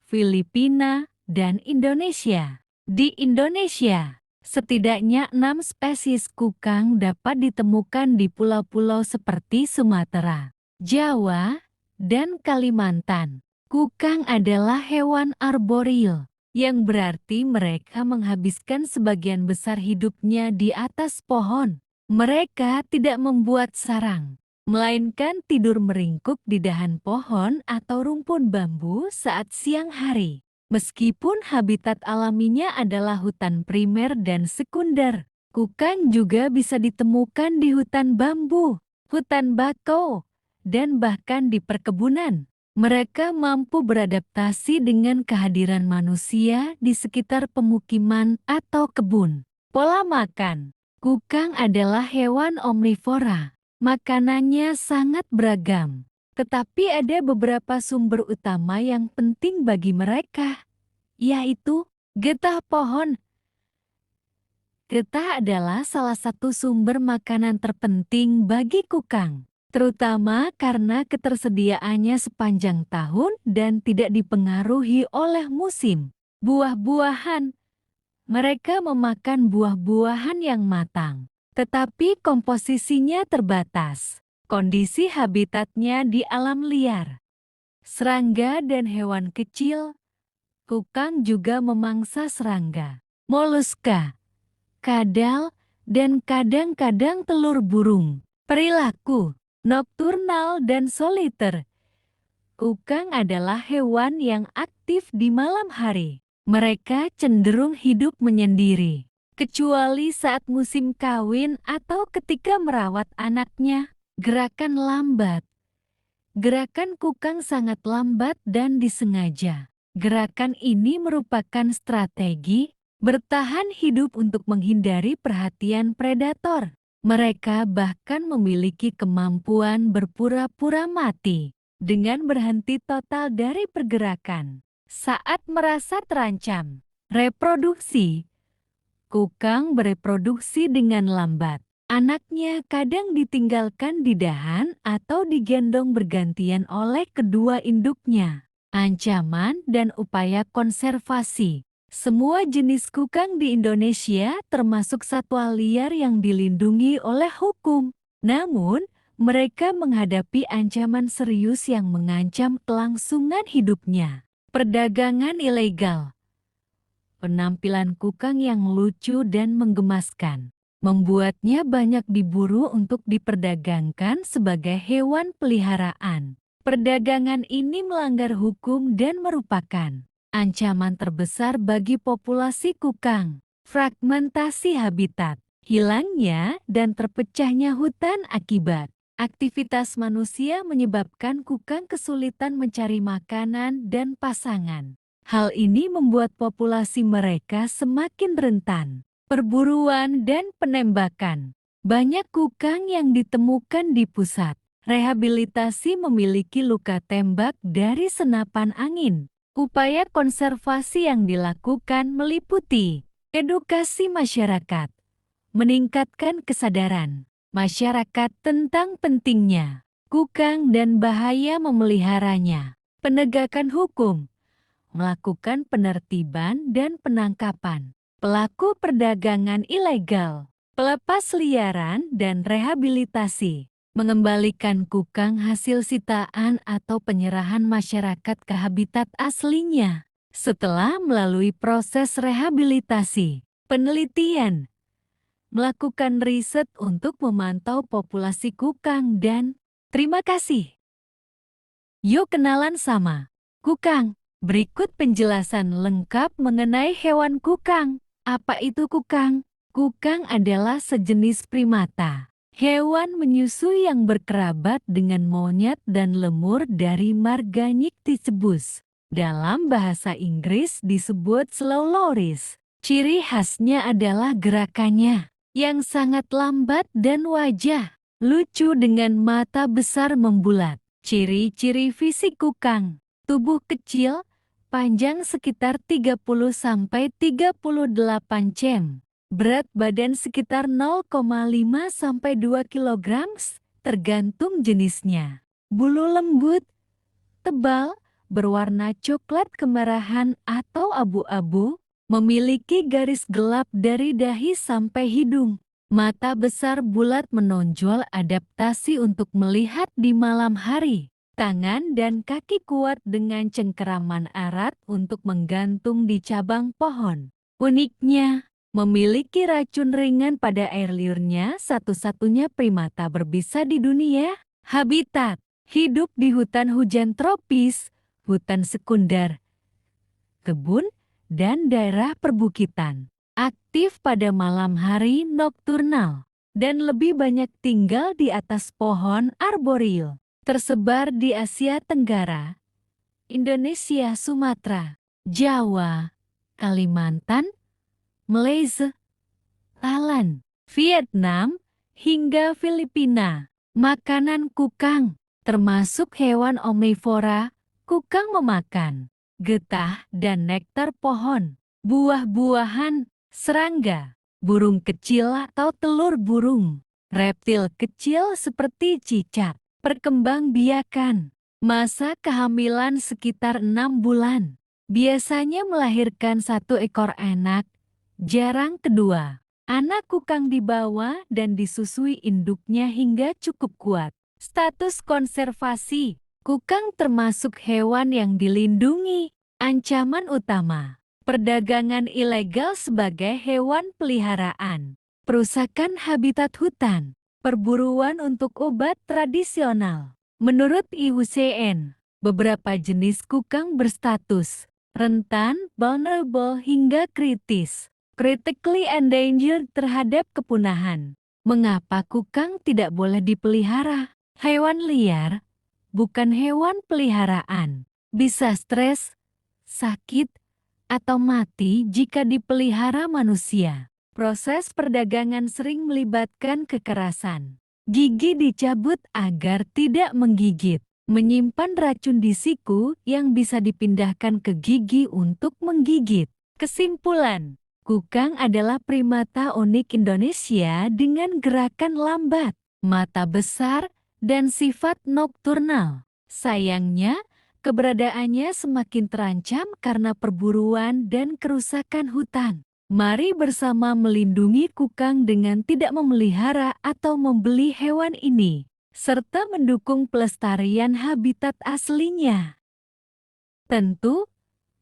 Filipina, dan Indonesia. Di Indonesia, setidaknya 6 spesies kukang dapat ditemukan di pulau-pulau seperti Sumatera, Jawa, dan Kalimantan. Kukang adalah hewan arboreal, yang berarti mereka menghabiskan sebagian besar hidupnya di atas pohon. Mereka tidak membuat sarang, melainkan tidur meringkuk di dahan pohon atau rumpun bambu saat siang hari. Meskipun habitat alaminya adalah hutan primer dan sekunder, kukang juga bisa ditemukan di hutan bambu, hutan bakau, dan bahkan di perkebunan. Mereka mampu beradaptasi dengan kehadiran manusia di sekitar pemukiman atau kebun. Pola makan. Kukang adalah hewan omnivora. Makanannya sangat beragam. Tetapi ada beberapa sumber utama yang penting bagi mereka, yaitu getah pohon. Getah adalah salah satu sumber makanan terpenting bagi kukang, terutama karena ketersediaannya sepanjang tahun dan tidak dipengaruhi oleh musim. Buah-buahan. Mereka memakan buah-buahan yang matang, tetapi komposisinya terbatas. Kondisi habitatnya di alam liar. Serangga dan hewan kecil. Kukang juga memangsa serangga, moluska, kadal, dan kadang-kadang telur burung. Perilaku nokturnal dan soliter. Kukang adalah hewan yang aktif di malam hari. Mereka cenderung hidup menyendiri, kecuali saat musim kawin atau ketika merawat anaknya. Gerakan lambat. Gerakan kukang sangat lambat dan disengaja. Gerakan ini merupakan strategi bertahan hidup untuk menghindari perhatian predator. Mereka bahkan memiliki kemampuan berpura-pura mati dengan berhenti total dari pergerakan saat merasa terancam. Reproduksi. Kukang bereproduksi dengan lambat. Anaknya kadang ditinggalkan di dahan atau digendong bergantian oleh kedua induknya. Ancaman dan upaya konservasi. Semua jenis kukang di Indonesia termasuk satwa liar yang dilindungi oleh hukum. Namun, mereka menghadapi ancaman serius yang mengancam kelangsungan hidupnya. Perdagangan ilegal. Penampilan kukang yang lucu dan menggemaskan membuatnya banyak diburu untuk diperdagangkan sebagai hewan peliharaan. Perdagangan ini melanggar hukum dan merupakan ancaman terbesar bagi populasi kukang. Fragmentasi habitat, hilangnya dan terpecahnya hutan akibat aktivitas manusia menyebabkan kukang kesulitan mencari makanan dan pasangan. Hal ini membuat populasi mereka semakin rentan. Perburuan dan penembakan. Banyak kukang yang ditemukan di pusat rehabilitasi memiliki luka tembak dari senapan angin. Upaya konservasi yang dilakukan meliputi edukasi masyarakat, meningkatkan kesadaran masyarakat tentang pentingnya kukang dan bahaya memeliharanya. Penegakan hukum, melakukan penertiban dan penangkapan pelaku perdagangan ilegal, pelepas liaran dan rehabilitasi, mengembalikan kukang hasil sitaan atau penyerahan masyarakat ke habitat aslinya. Setelah melalui proses rehabilitasi, penelitian, melakukan riset untuk memantau populasi kukang dan terima kasih. Yuk kenalan sama kukang. Berikut penjelasan lengkap mengenai hewan kukang. Apa itu kukang? Kukang adalah sejenis primata. Hewan menyusui yang berkerabat dengan monyet dan lemur dari marga Nycticebus. Dalam bahasa Inggris disebut slow loris. Ciri khasnya adalah gerakannya yang sangat lambat dan wajah lucu dengan mata besar membulat. Ciri-ciri fisik kukang, tubuh kecil, panjang sekitar 30-38 cm, berat badan sekitar 0,5-2 kg, tergantung jenisnya. Bulu lembut, tebal, berwarna coklat kemerahan atau abu-abu, memiliki garis gelap dari dahi sampai hidung. Mata besar bulat menonjol adaptasi untuk melihat di malam hari. Tangan dan kaki kuat dengan cengkeraman erat untuk menggantung di cabang pohon. Uniknya, memiliki racun ringan pada air liurnya, satu-satunya primata berbisa di dunia. Habitat, hidup di hutan hujan tropis, hutan sekunder, kebun, dan daerah perbukitan. Aktif pada malam hari nokturnal, dan lebih banyak tinggal di atas pohon arboreal. Tersebar di Asia Tenggara, Indonesia, Sumatera, Jawa, Kalimantan, Malaysia, Thailand, Vietnam, hingga Filipina. Makanan kukang, termasuk hewan omnivora, kukang memakan getah dan nektar pohon, buah-buahan, serangga, burung kecil atau telur burung, reptil kecil seperti cicak. Perkembangbiakan, masa kehamilan sekitar 6 bulan. Biasanya melahirkan 1 ekor anak, jarang kedua. Anak kukang dibawa dan disusui induknya hingga cukup kuat. Status konservasi, kukang termasuk hewan yang dilindungi. Ancaman utama, perdagangan ilegal sebagai hewan peliharaan, perusakan habitat hutan, perburuan untuk obat tradisional. Menurut IUCN, beberapa jenis kukang berstatus rentan, vulnerable hingga kritis, critically endangered terhadap kepunahan. Mengapa kukang tidak boleh dipelihara? Hewan liar, bukan hewan peliharaan, bisa stres, sakit, atau mati jika dipelihara manusia. Proses perdagangan sering melibatkan kekerasan. Gigi dicabut agar tidak menggigit. Menyimpan racun di siku yang bisa dipindahkan ke gigi untuk menggigit. Kesimpulan, kukang adalah primata unik Indonesia dengan gerakan lambat, mata besar, dan sifat nokturnal. Sayangnya, keberadaannya semakin terancam karena perburuan dan kerusakan hutan. Mari bersama melindungi kukang dengan tidak memelihara atau membeli hewan ini, serta mendukung pelestarian habitat aslinya. Tentu,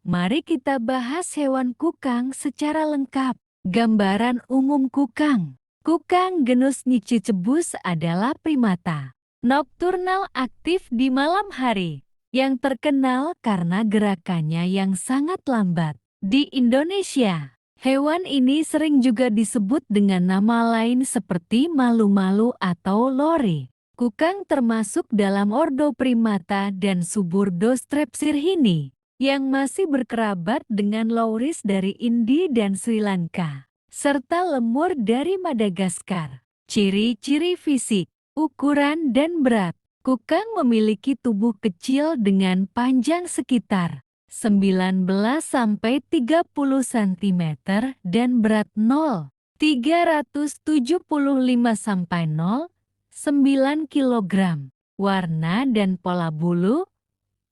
mari kita bahas hewan kukang secara lengkap. Gambaran umum kukang. Kukang genus Nycticebus adalah primata nokturnal aktif di malam hari, yang terkenal karena gerakannya yang sangat lambat. Di Indonesia, hewan ini sering juga disebut dengan nama lain seperti malu-malu atau lori. Kukang termasuk dalam ordo primata dan suburdo Strepsirrhini, yang masih berkerabat dengan loris dari India dan Sri Lanka, serta lemur dari Madagaskar. Ciri-ciri fisik, ukuran dan berat. Kukang memiliki tubuh kecil dengan panjang sekitar 19-30 cm dan berat 0,375-0,9 kg. Warna dan pola bulu.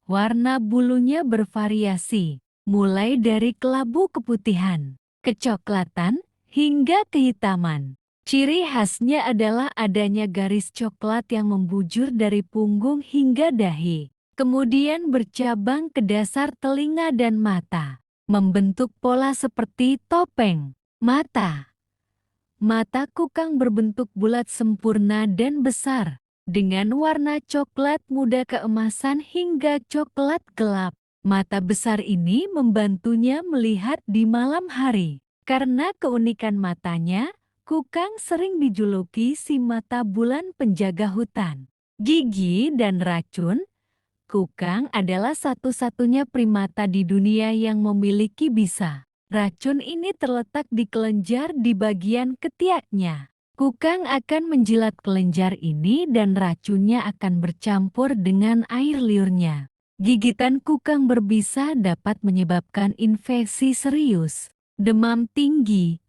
Warna bulunya bervariasi, mulai dari kelabu keputihan, kecoklatan, hingga kehitaman. Ciri khasnya adalah adanya garis coklat yang membujur dari punggung hingga dahi, kemudian bercabang ke dasar telinga dan mata, membentuk pola seperti topeng. Mata. Mata kukang berbentuk bulat sempurna dan besar, dengan warna coklat muda keemasan hingga coklat gelap. Mata besar ini membantunya melihat di malam hari. Karena keunikan matanya, kukang sering dijuluki si mata bulan penjaga hutan. Gigi dan racun. Kukang adalah satu-satunya primata di dunia yang memiliki bisa. Racun ini terletak di kelenjar di bagian ketiaknya. Kukang akan menjilat kelenjar ini dan racunnya akan bercampur dengan air liurnya. Gigitan kukang berbisa dapat menyebabkan infeksi serius, demam tinggi,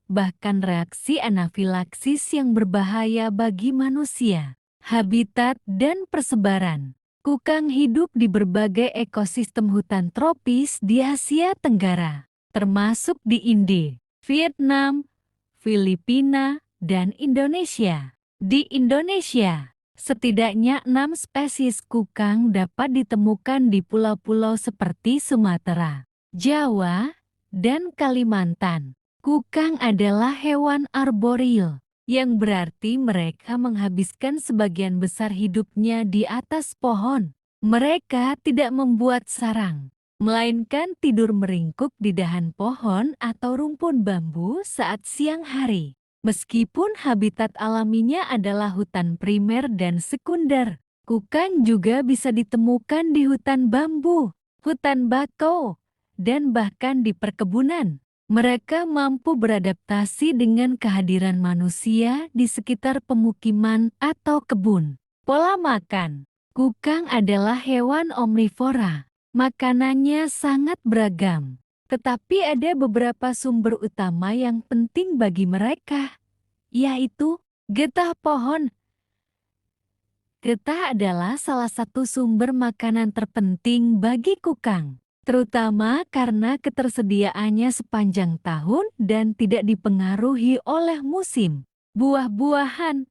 bahkan reaksi anafilaksis yang berbahaya bagi manusia. Habitat dan persebaran. Kukang hidup di berbagai ekosistem hutan tropis di Asia Tenggara, termasuk di India, Vietnam, Filipina, dan Indonesia. Di Indonesia, setidaknya 6 spesies kukang dapat ditemukan di pulau-pulau seperti Sumatera, Jawa, dan Kalimantan. Kukang adalah hewan arboreal, yang berarti mereka menghabiskan sebagian besar hidupnya di atas pohon. Mereka tidak membuat sarang, melainkan tidur meringkuk di dahan pohon atau rumpun bambu saat siang hari. Meskipun habitat alaminya adalah hutan primer dan sekunder, kukang juga bisa ditemukan di hutan bambu, hutan bakau, dan bahkan di perkebunan. Mereka mampu beradaptasi dengan kehadiran manusia di sekitar pemukiman atau kebun. Pola makan. Kukang adalah hewan omnivora. Makanannya sangat beragam. Tetapi ada beberapa sumber utama yang penting bagi mereka, yaitu getah pohon. Getah adalah salah satu sumber makanan terpenting bagi kukang, terutama karena ketersediaannya sepanjang tahun dan tidak dipengaruhi oleh musim. Buah-buahan.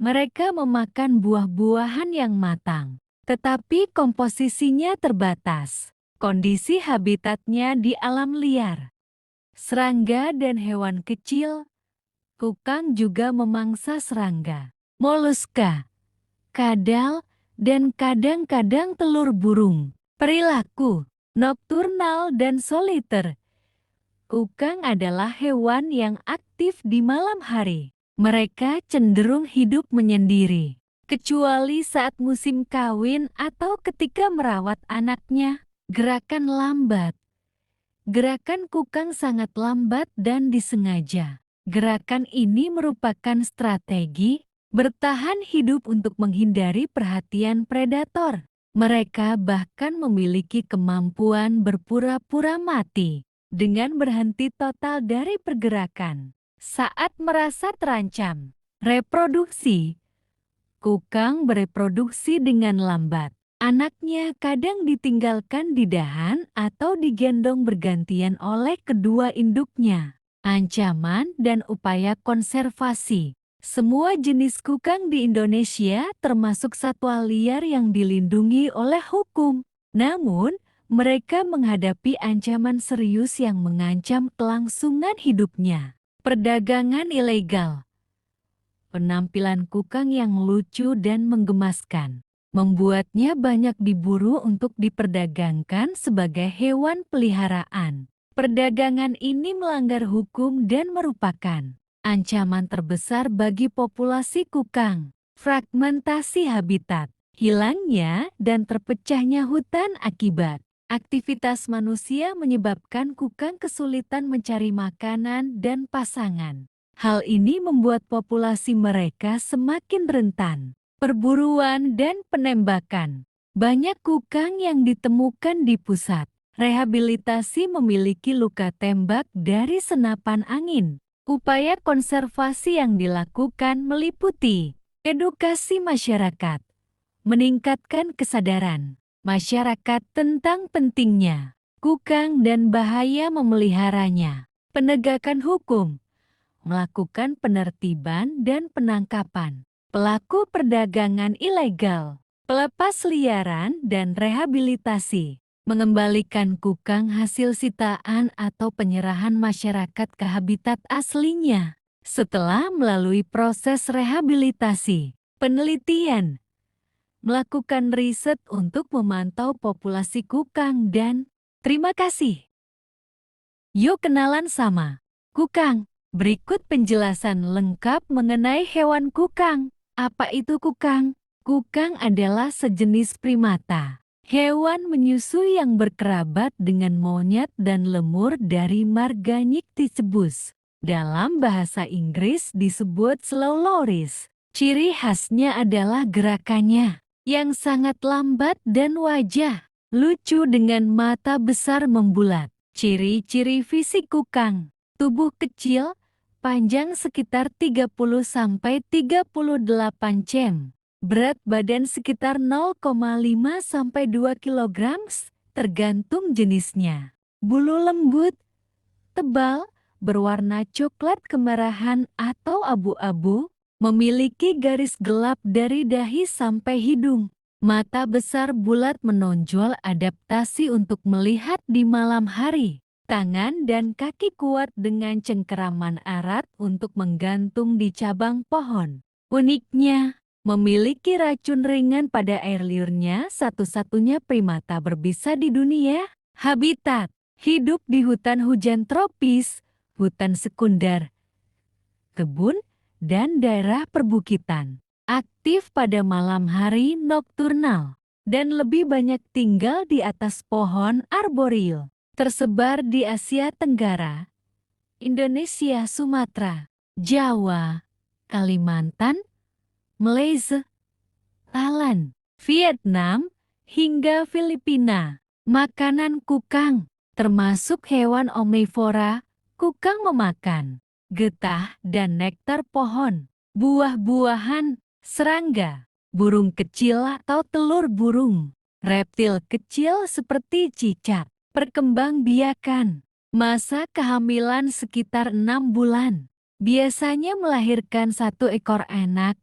Mereka memakan buah-buahan yang matang, tetapi komposisinya terbatas. Kondisi habitatnya di alam liar. Serangga dan hewan kecil. Kukang juga memangsa serangga, moluska, kadal, dan kadang-kadang telur burung. Perilaku nokturnal dan soliter. Kukang adalah hewan yang aktif di malam hari. Mereka cenderung hidup menyendiri, kecuali saat musim kawin atau ketika merawat anaknya. Gerakan lambat. Gerakan kukang sangat lambat dan disengaja. Gerakan ini merupakan strategi bertahan hidup untuk menghindari perhatian predator. Mereka bahkan memiliki kemampuan berpura-pura mati dengan berhenti total dari pergerakan saat merasa terancam. Reproduksi. Kukang bereproduksi dengan lambat. Anaknya kadang ditinggalkan di dahan atau digendong bergantian oleh kedua induknya. Ancaman dan upaya konservasi. Semua jenis kukang di Indonesia termasuk satwa liar yang dilindungi oleh hukum. Namun, mereka menghadapi ancaman serius yang mengancam kelangsungan hidupnya. Perdagangan ilegal. Penampilan kukang yang lucu dan menggemaskan membuatnya banyak diburu untuk diperdagangkan sebagai hewan peliharaan. Perdagangan ini melanggar hukum dan merupakan ancaman terbesar bagi populasi kukang. Fragmentasi habitat. Hilangnya dan terpecahnya hutan akibat aktivitas manusia menyebabkan kukang kesulitan mencari makanan dan pasangan. Hal ini membuat populasi mereka semakin rentan. Perburuan dan penembakan. Banyak kukang yang ditemukan di pusat rehabilitasi memiliki luka tembak dari senapan angin. Upaya konservasi yang dilakukan meliputi edukasi masyarakat, meningkatkan kesadaran masyarakat tentang pentingnya kukang dan bahaya memeliharanya. Penegakan hukum, melakukan penertiban dan penangkapan pelaku perdagangan ilegal, pelepas liaran dan rehabilitasi, mengembalikan kukang hasil sitaan atau penyerahan masyarakat ke habitat aslinya setelah melalui proses rehabilitasi, penelitian, melakukan riset untuk memantau populasi kukang dan terima kasih. Yuk kenalan sama kukang. Berikut penjelasan lengkap mengenai hewan kukang. Apa itu kukang? Kukang adalah sejenis primata. Hewan menyusui yang berkerabat dengan monyet dan lemur dari marga Nycticebus. Dalam bahasa Inggris disebut slow loris. Ciri khasnya adalah gerakannya yang sangat lambat dan wajah lucu dengan mata besar membulat. Ciri-ciri fisik kukang: tubuh kecil, panjang sekitar 30–38 cm. Berat badan sekitar 0,5–2 kg, tergantung jenisnya. Bulu lembut, tebal, berwarna coklat kemerahan atau abu-abu, memiliki garis gelap dari dahi sampai hidung. Mata besar bulat menonjol adaptasi untuk melihat di malam hari. Tangan dan kaki kuat dengan cengkeraman erat untuk menggantung di cabang pohon. Uniknya, memiliki racun ringan pada air liurnya, satu-satunya primata berbisa di dunia. Habitat: hidup di hutan hujan tropis, hutan sekunder, kebun, dan daerah perbukitan. Aktif pada malam hari nokturnal, dan lebih banyak tinggal di atas pohon arboreal. Tersebar di Asia Tenggara, Indonesia, Sumatera, Jawa, Kalimantan, Malaysia, Thailand, Vietnam, hingga Filipina. Makanan kukang, termasuk hewan omnivora, kukang memakan getah dan nektar pohon, buah-buahan, serangga, burung kecil atau telur burung, reptil kecil seperti cicak. Perkembangbiakan: masa kehamilan sekitar 6 bulan. Biasanya melahirkan 1 ekor anak,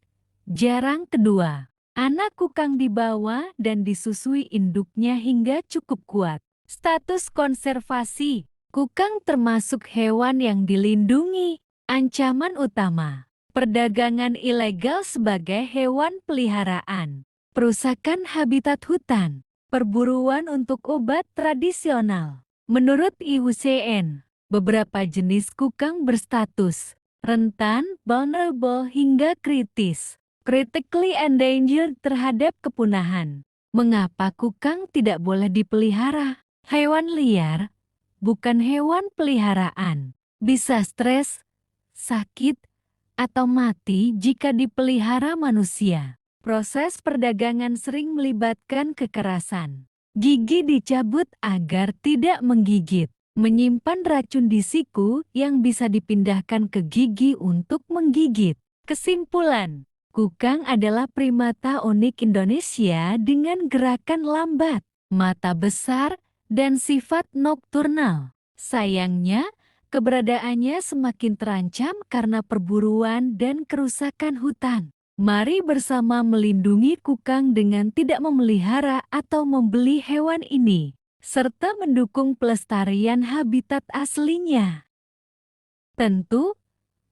jarang kedua. Anak kukang dibawa dan disusui induknya hingga cukup kuat. Status konservasi: kukang termasuk hewan yang dilindungi. Ancaman utama: perdagangan ilegal sebagai hewan peliharaan, perusakan habitat hutan, perburuan untuk obat tradisional. Menurut IUCN, beberapa jenis kukang berstatus rentan, vulnerable hingga kritis, critically endangered, terhadap kepunahan. Mengapa kukang tidak boleh dipelihara? Hewan liar, bukan hewan peliharaan, bisa stres, sakit, atau mati jika dipelihara manusia. Proses perdagangan sering melibatkan kekerasan. Gigi dicabut agar tidak menggigit. Menyimpan racun di siku yang bisa dipindahkan ke gigi untuk menggigit. Kesimpulan: kukang adalah primata unik Indonesia dengan gerakan lambat, mata besar, dan sifat nokturnal. Sayangnya, keberadaannya semakin terancam karena perburuan dan kerusakan hutan. Mari bersama melindungi kukang dengan tidak memelihara atau membeli hewan ini, serta mendukung pelestarian habitat aslinya. Tentu,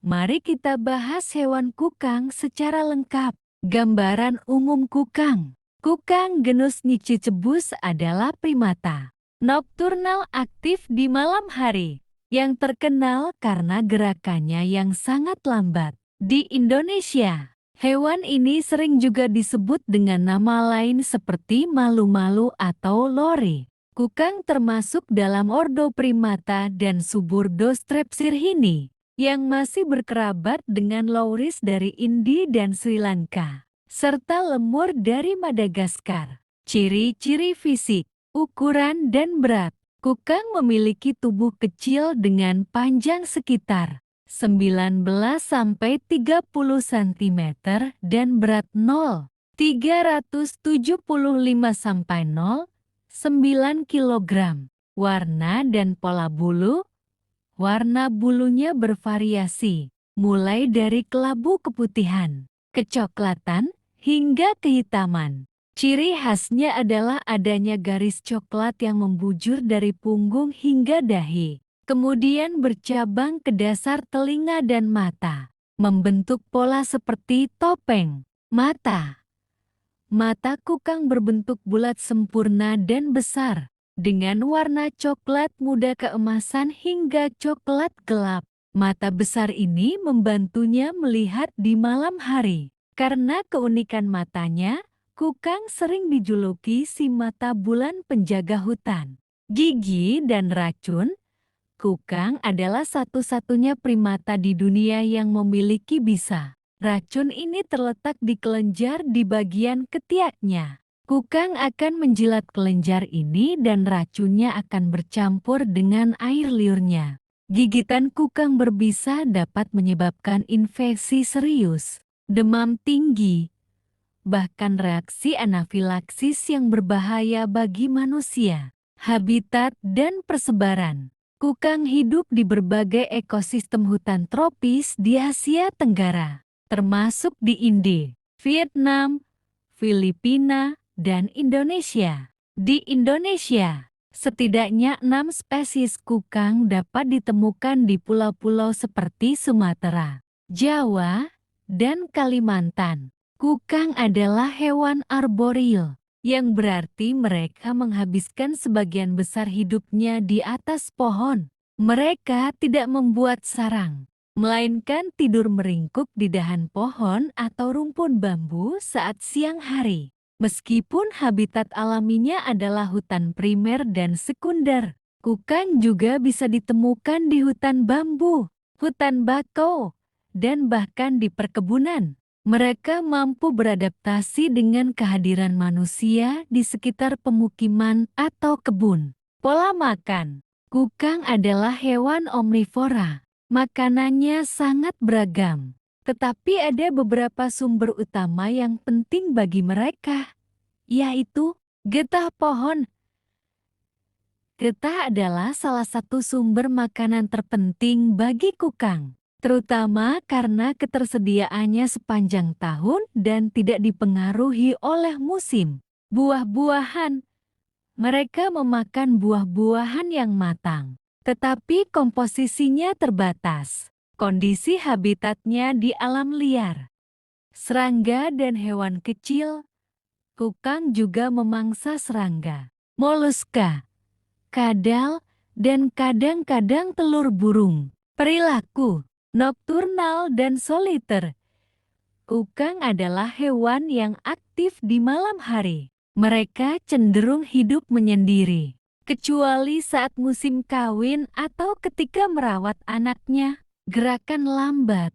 mari kita bahas hewan kukang secara lengkap. Gambaran umum kukang. Kukang genus Nycticebus adalah primata nokturnal aktif di malam hari, yang terkenal karena gerakannya yang sangat lambat. Di Indonesia, hewan ini sering juga disebut dengan nama lain seperti malu-malu atau lori. Kukang termasuk dalam ordo primata dan suburdo Strepsirrhini, yang masih berkerabat dengan loris dari India dan Sri Lanka, serta lemur dari Madagaskar. Ciri-ciri fisik, ukuran dan berat. Kukang memiliki tubuh kecil dengan panjang sekitar 19–30 cm dan berat 375-0,9 kg. Warna dan pola bulu. Warna bulunya bervariasi, mulai dari kelabu keputihan, kecoklatan, hingga kehitaman. Ciri khasnya adalah adanya garis coklat yang membujur dari punggung hingga dahi, kemudian bercabang ke dasar telinga dan mata, membentuk pola seperti topeng. Mata kukang berbentuk bulat sempurna dan besar, dengan warna coklat muda keemasan hingga coklat gelap. Mata besar ini membantunya melihat di malam hari. Karena keunikan matanya, kukang sering dijuluki si mata bulan penjaga hutan. Gigi dan racun. Kukang adalah satu-satunya primata di dunia yang memiliki bisa. Racun ini terletak di kelenjar di bagian ketiaknya. Kukang akan menjilat kelenjar ini dan racunnya akan bercampur dengan air liurnya. Gigitan kukang berbisa dapat menyebabkan infeksi serius, demam tinggi, bahkan reaksi anafilaksis yang berbahaya bagi manusia. Habitat dan persebaran. Kukang hidup di berbagai ekosistem hutan tropis di Asia Tenggara, termasuk di India, Vietnam, Filipina, dan Indonesia. Di Indonesia, setidaknya 6 spesies kukang dapat ditemukan di pulau-pulau seperti Sumatera, Jawa, dan Kalimantan. Kukang adalah hewan arboreal, yang berarti mereka menghabiskan sebagian besar hidupnya di atas pohon. Mereka tidak membuat sarang, melainkan tidur meringkuk di dahan pohon atau rumpun bambu saat siang hari. Meskipun habitat alaminya adalah hutan primer dan sekunder, kukang juga bisa ditemukan di hutan bambu, hutan bakau, dan bahkan di perkebunan. Mereka mampu beradaptasi dengan kehadiran manusia di sekitar pemukiman atau kebun. Pola makan. Kukang adalah hewan omnivora. Makanannya sangat beragam. Tetapi ada beberapa sumber utama yang penting bagi mereka, yaitu getah pohon. Getah adalah salah satu sumber makanan terpenting bagi kukang, terutama karena ketersediaannya sepanjang tahun dan tidak dipengaruhi oleh musim. Buah-buahan. Mereka memakan buah-buahan yang matang, tetapi komposisinya terbatas. Kondisi habitatnya di alam liar. Serangga dan hewan kecil. Kukang juga memangsa serangga, moluska, kadal, dan kadang-kadang telur burung. Perilaku nokturnal dan soliter. Kukang adalah hewan yang aktif di malam hari. Mereka cenderung hidup menyendiri, kecuali saat musim kawin atau ketika merawat anaknya. Gerakan lambat.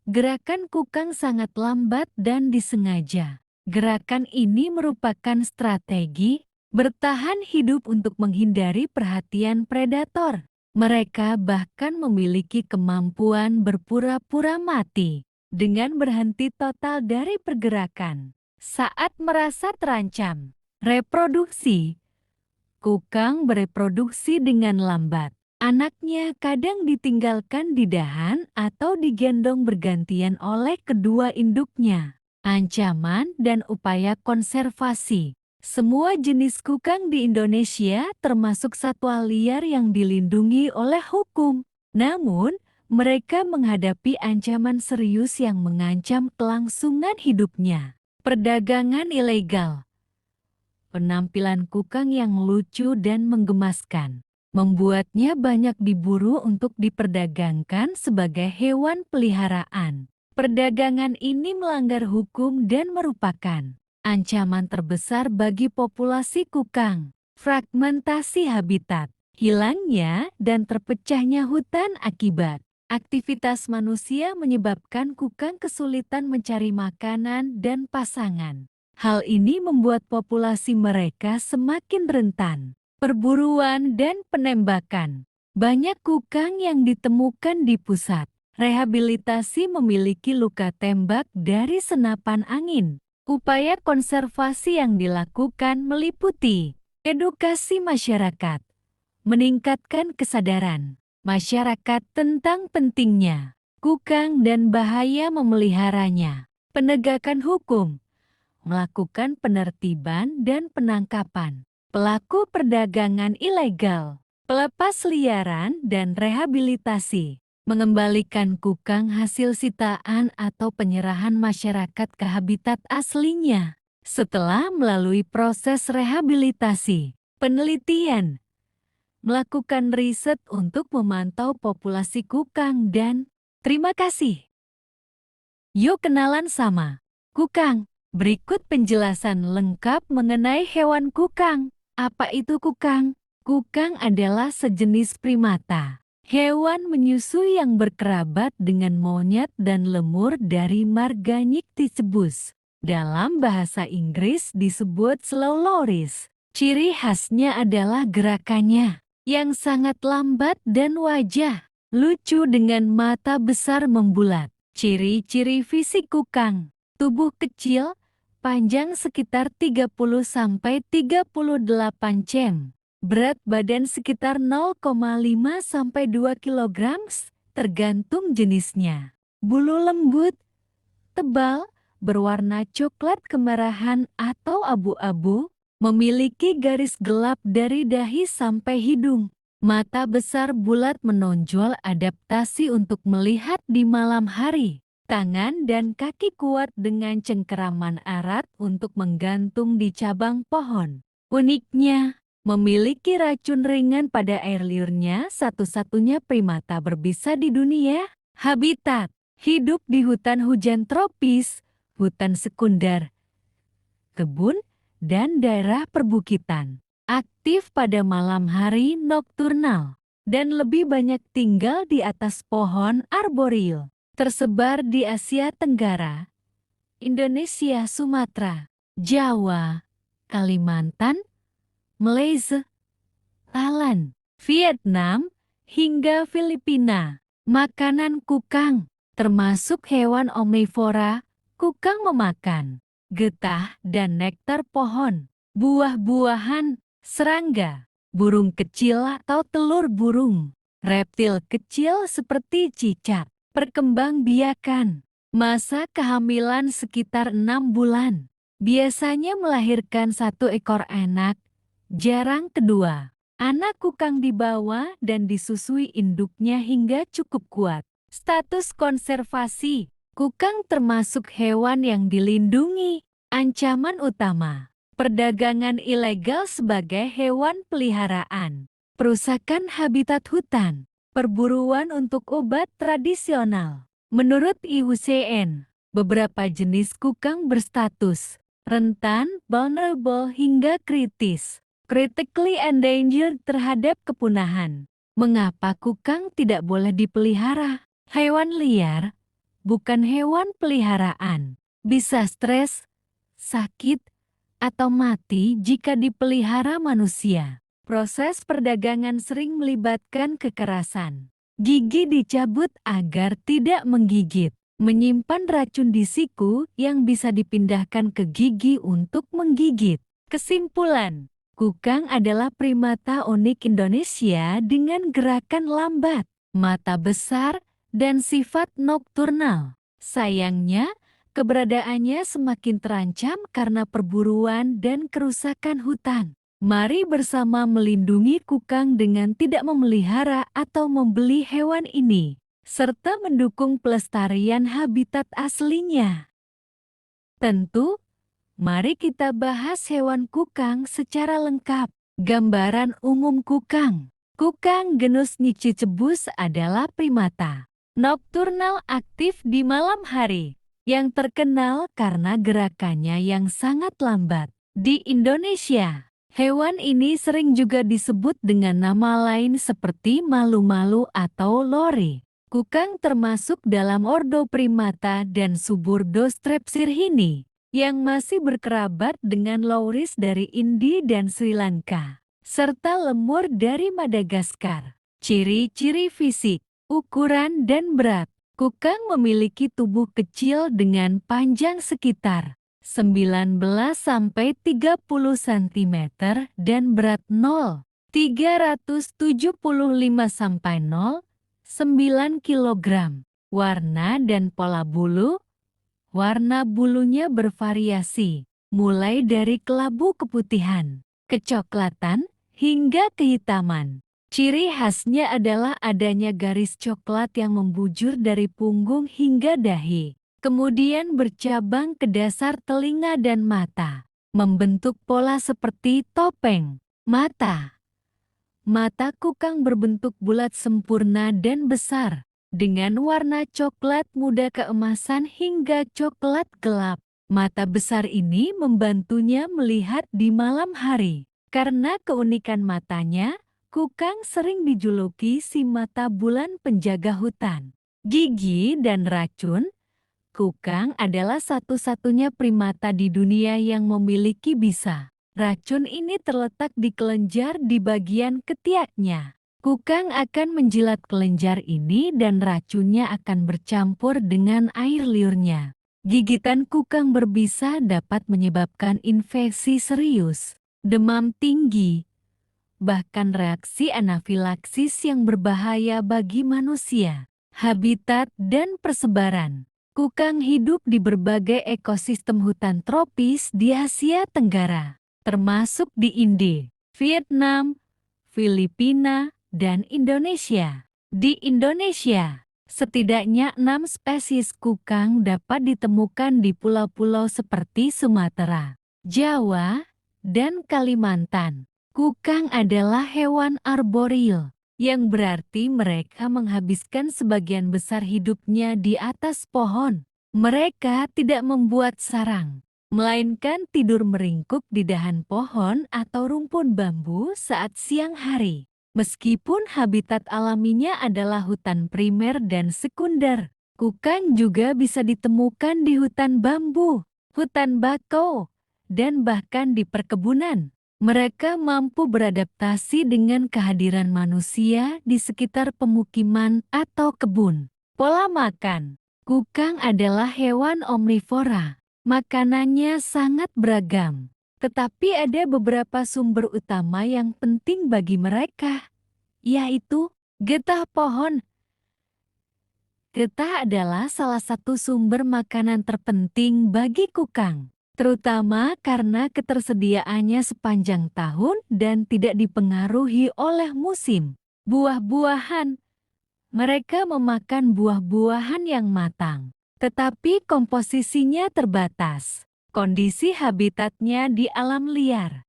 Gerakan kukang sangat lambat dan disengaja. Gerakan ini merupakan strategi bertahan hidup untuk menghindari perhatian predator. Mereka bahkan memiliki kemampuan berpura-pura mati dengan berhenti total dari pergerakan saat merasa terancam. Reproduksi. Kukang bereproduksi dengan lambat. Anaknya kadang ditinggalkan di dahan atau digendong bergantian oleh kedua induknya. Ancaman dan upaya konservasi. Semua jenis kukang di Indonesia termasuk satwa liar yang dilindungi oleh hukum. Namun, mereka menghadapi ancaman serius yang mengancam kelangsungan hidupnya. Perdagangan ilegal. Penampilan kukang yang lucu dan menggemaskan membuatnya banyak diburu untuk diperdagangkan sebagai hewan peliharaan. Perdagangan ini melanggar hukum dan merupakan ancaman terbesar bagi populasi kukang. Fragmentasi habitat. Hilangnya dan terpecahnya hutan akibat aktivitas manusia menyebabkan kukang kesulitan mencari makanan dan pasangan. Hal ini membuat populasi mereka semakin rentan. Perburuan dan penembakan. Banyak kukang yang ditemukan di pusat rehabilitasi memiliki luka tembak dari senapan angin. Upaya konservasi yang dilakukan meliputi edukasi masyarakat, meningkatkan kesadaran masyarakat tentang pentingnya kukang dan bahaya memeliharanya, penegakan hukum, melakukan penertiban dan penangkapan pelaku perdagangan ilegal, pelepas liaran dan rehabilitasi, mengembalikan kukang hasil sitaan atau penyerahan masyarakat ke habitat aslinya setelah melalui proses rehabilitasi, penelitian, melakukan riset untuk memantau populasi kukang dan terima kasih. Yuk kenalan sama kukang. Berikut penjelasan lengkap mengenai hewan kukang. Apa itu kukang? Kukang adalah sejenis primata. Hewan menyusui yang berkerabat dengan monyet dan lemur dari marga Nycticebus. Dalam bahasa Inggris disebut slow loris. Ciri khasnya adalah gerakannya yang sangat lambat dan wajah lucu dengan mata besar membulat. Ciri-ciri fisik kukang: tubuh kecil, panjang sekitar 30-38 cm, berat badan sekitar 0,5-2 kg, tergantung jenisnya. Bulu lembut, tebal, berwarna coklat kemerahan atau abu-abu, memiliki garis gelap dari dahi sampai hidung. Mata besar bulat menonjol adaptasi untuk melihat di malam hari. Tangan dan kaki kuat dengan cengkeraman erat untuk menggantung di cabang pohon. Uniknya, memiliki racun ringan pada air liurnya, satu-satunya primata berbisa di dunia. Habitat: hidup di hutan hujan tropis, hutan sekunder, kebun, dan daerah perbukitan. Aktif pada malam hari nokturnal, dan lebih banyak tinggal di atas pohon arboreal. Tersebar di Asia Tenggara, Indonesia, Sumatera, Jawa, Kalimantan, Malaysia, Thailand, Vietnam, hingga Filipina. Makanan kukang, termasuk hewan omnivora, kukang memakan getah dan nektar pohon, buah-buahan, serangga, burung kecil atau telur burung, reptil kecil seperti cicak. Perkembangbiakan: masa kehamilan sekitar 6 bulan. Biasanya melahirkan 1 ekor anak, jarang kedua. Anak kukang dibawa dan disusui induknya hingga cukup kuat. Status konservasi: kukang termasuk hewan yang dilindungi. Ancaman utama: perdagangan ilegal sebagai hewan peliharaan, perusakan habitat hutan, perburuan untuk obat tradisional. Menurut IUCN, beberapa jenis kukang berstatus rentan, vulnerable hingga kritis, critically endangered, terhadap kepunahan. Mengapa kukang tidak boleh dipelihara? Hewan liar, bukan hewan peliharaan, bisa stres, sakit, atau mati jika dipelihara manusia. Proses perdagangan sering melibatkan kekerasan. Gigi dicabut agar tidak menggigit. Menyimpan racun di siku yang bisa dipindahkan ke gigi untuk menggigit. Kesimpulan: kukang adalah primata unik Indonesia dengan gerakan lambat, mata besar, dan sifat nokturnal. Sayangnya, keberadaannya semakin terancam karena perburuan dan kerusakan hutan. Mari bersama melindungi kukang dengan tidak memelihara atau membeli hewan ini, serta mendukung pelestarian habitat aslinya. Tentu, mari kita bahas hewan kukang secara lengkap. Gambaran umum kukang. Kukang genus Nycticebus adalah primata nokturnal aktif di malam hari, yang terkenal karena gerakannya yang sangat lambat. Di Indonesia, hewan ini sering juga disebut dengan nama lain seperti malu-malu atau lori. Kukang termasuk dalam ordo primata dan suburdo Strepsirrhini, yang masih berkerabat dengan loris dari India dan Sri Lanka, serta lemur dari Madagaskar. Ciri-ciri fisik, ukuran dan berat. Kukang memiliki tubuh kecil dengan panjang sekitar 19–30 cm dan berat 0,375–0,9 kg. Warna dan pola bulu. Warna bulunya bervariasi, mulai dari kelabu keputihan, kecoklatan, hingga kehitaman. Ciri khasnya adalah adanya garis coklat yang membujur dari punggung hingga dahi, kemudian bercabang ke dasar telinga dan mata, membentuk pola seperti topeng. Mata. Mata kukang berbentuk bulat sempurna dan besar, dengan warna coklat muda keemasan hingga coklat gelap. Mata besar ini membantunya melihat di malam hari. Karena keunikan matanya, kukang sering dijuluki si mata bulan penjaga hutan. Gigi dan racun. Kukang adalah satu-satunya primata di dunia yang memiliki bisa. Racun ini terletak di kelenjar di bagian ketiaknya. Kukang akan menjilat kelenjar ini dan racunnya akan bercampur dengan air liurnya. Gigitan kukang berbisa dapat menyebabkan infeksi serius, demam tinggi, bahkan reaksi anafilaksis yang berbahaya bagi manusia. Habitat dan persebaran. Kukang hidup di berbagai ekosistem hutan tropis di Asia Tenggara, termasuk di India, Vietnam, Filipina, dan Indonesia. Di Indonesia, setidaknya 6 spesies kukang dapat ditemukan di pulau-pulau seperti Sumatera, Jawa, dan Kalimantan. Kukang adalah hewan arboreal, yang berarti mereka menghabiskan sebagian besar hidupnya di atas pohon. Mereka tidak membuat sarang, melainkan tidur meringkuk di dahan pohon atau rumpun bambu saat siang hari. Meskipun habitat alaminya adalah hutan primer dan sekunder, kukang juga bisa ditemukan di hutan bambu, hutan bakau, dan bahkan di perkebunan. Mereka mampu beradaptasi dengan kehadiran manusia di sekitar pemukiman atau kebun. Pola makan. Kukang adalah hewan omnivora. Makanannya sangat beragam. Tetapi ada beberapa sumber utama yang penting bagi mereka, yaitu getah pohon. Getah adalah salah satu sumber makanan terpenting bagi kukang, terutama karena ketersediaannya sepanjang tahun dan tidak dipengaruhi oleh musim. Buah-buahan. Mereka memakan buah-buahan yang matang, tetapi komposisinya terbatas. Kondisi habitatnya di alam liar.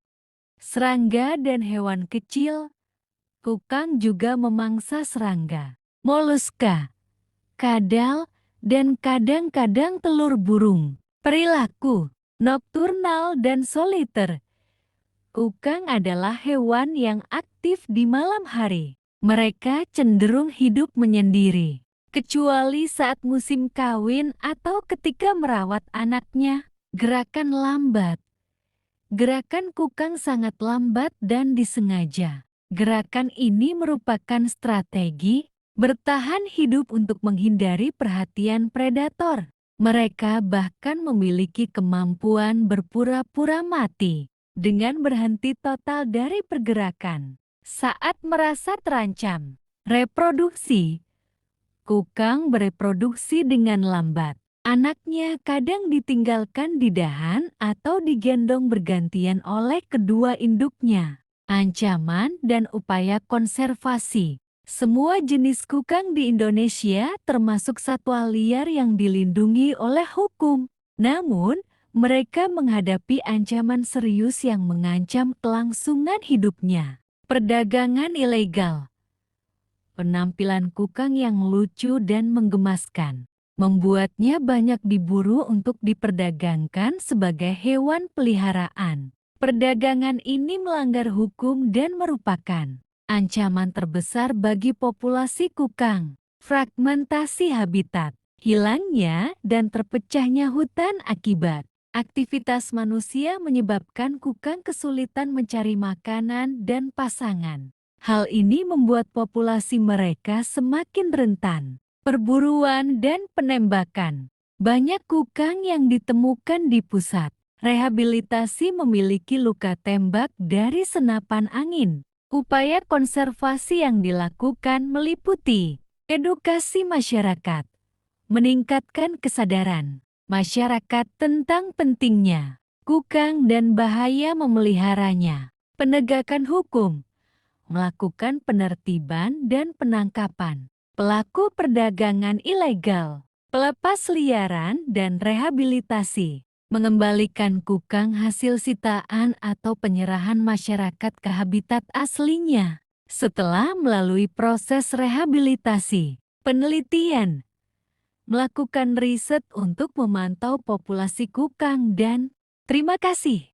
Serangga dan hewan kecil. Kukang juga memangsa serangga, moluska, kadal, dan kadang-kadang telur burung. Perilaku nokturnal dan soliter. Kukang adalah hewan yang aktif di malam hari. Mereka cenderung hidup menyendiri, kecuali saat musim kawin atau ketika merawat anaknya. Gerakan lambat. Gerakan kukang sangat lambat dan disengaja. Gerakan ini merupakan strategi bertahan hidup untuk menghindari perhatian predator. Mereka bahkan memiliki kemampuan berpura-pura mati dengan berhenti total dari pergerakan saat merasa terancam. Reproduksi. Kukang bereproduksi dengan lambat. Anaknya kadang ditinggalkan di dahan atau digendong bergantian oleh kedua induknya. Ancaman dan upaya konservasi. Semua jenis kukang di Indonesia termasuk satwa liar yang dilindungi oleh hukum. Namun, mereka menghadapi ancaman serius yang mengancam kelangsungan hidupnya. Perdagangan ilegal. Penampilan kukang yang lucu dan menggemaskan membuatnya banyak diburu untuk diperdagangkan sebagai hewan peliharaan. Perdagangan ini melanggar hukum dan merupakan ancaman terbesar bagi populasi kukang. Fragmentasi habitat. Hilangnya dan terpecahnya hutan akibat aktivitas manusia menyebabkan kukang kesulitan mencari makanan dan pasangan. Hal ini membuat populasi mereka semakin rentan. Perburuan dan penembakan. Banyak kukang yang ditemukan di pusat rehabilitasi memiliki luka tembak dari senapan angin. Upaya konservasi yang dilakukan meliputi edukasi masyarakat, meningkatkan kesadaran masyarakat tentang pentingnya kukang dan bahaya memeliharanya, penegakan hukum, melakukan penertiban dan penangkapan pelaku perdagangan ilegal, pelepas liaran dan rehabilitasi, mengembalikan kukang hasil sitaan atau penyerahan masyarakat ke habitat aslinya. Setelah melalui proses rehabilitasi, penelitian, melakukan riset untuk memantau populasi kukang dan terima kasih.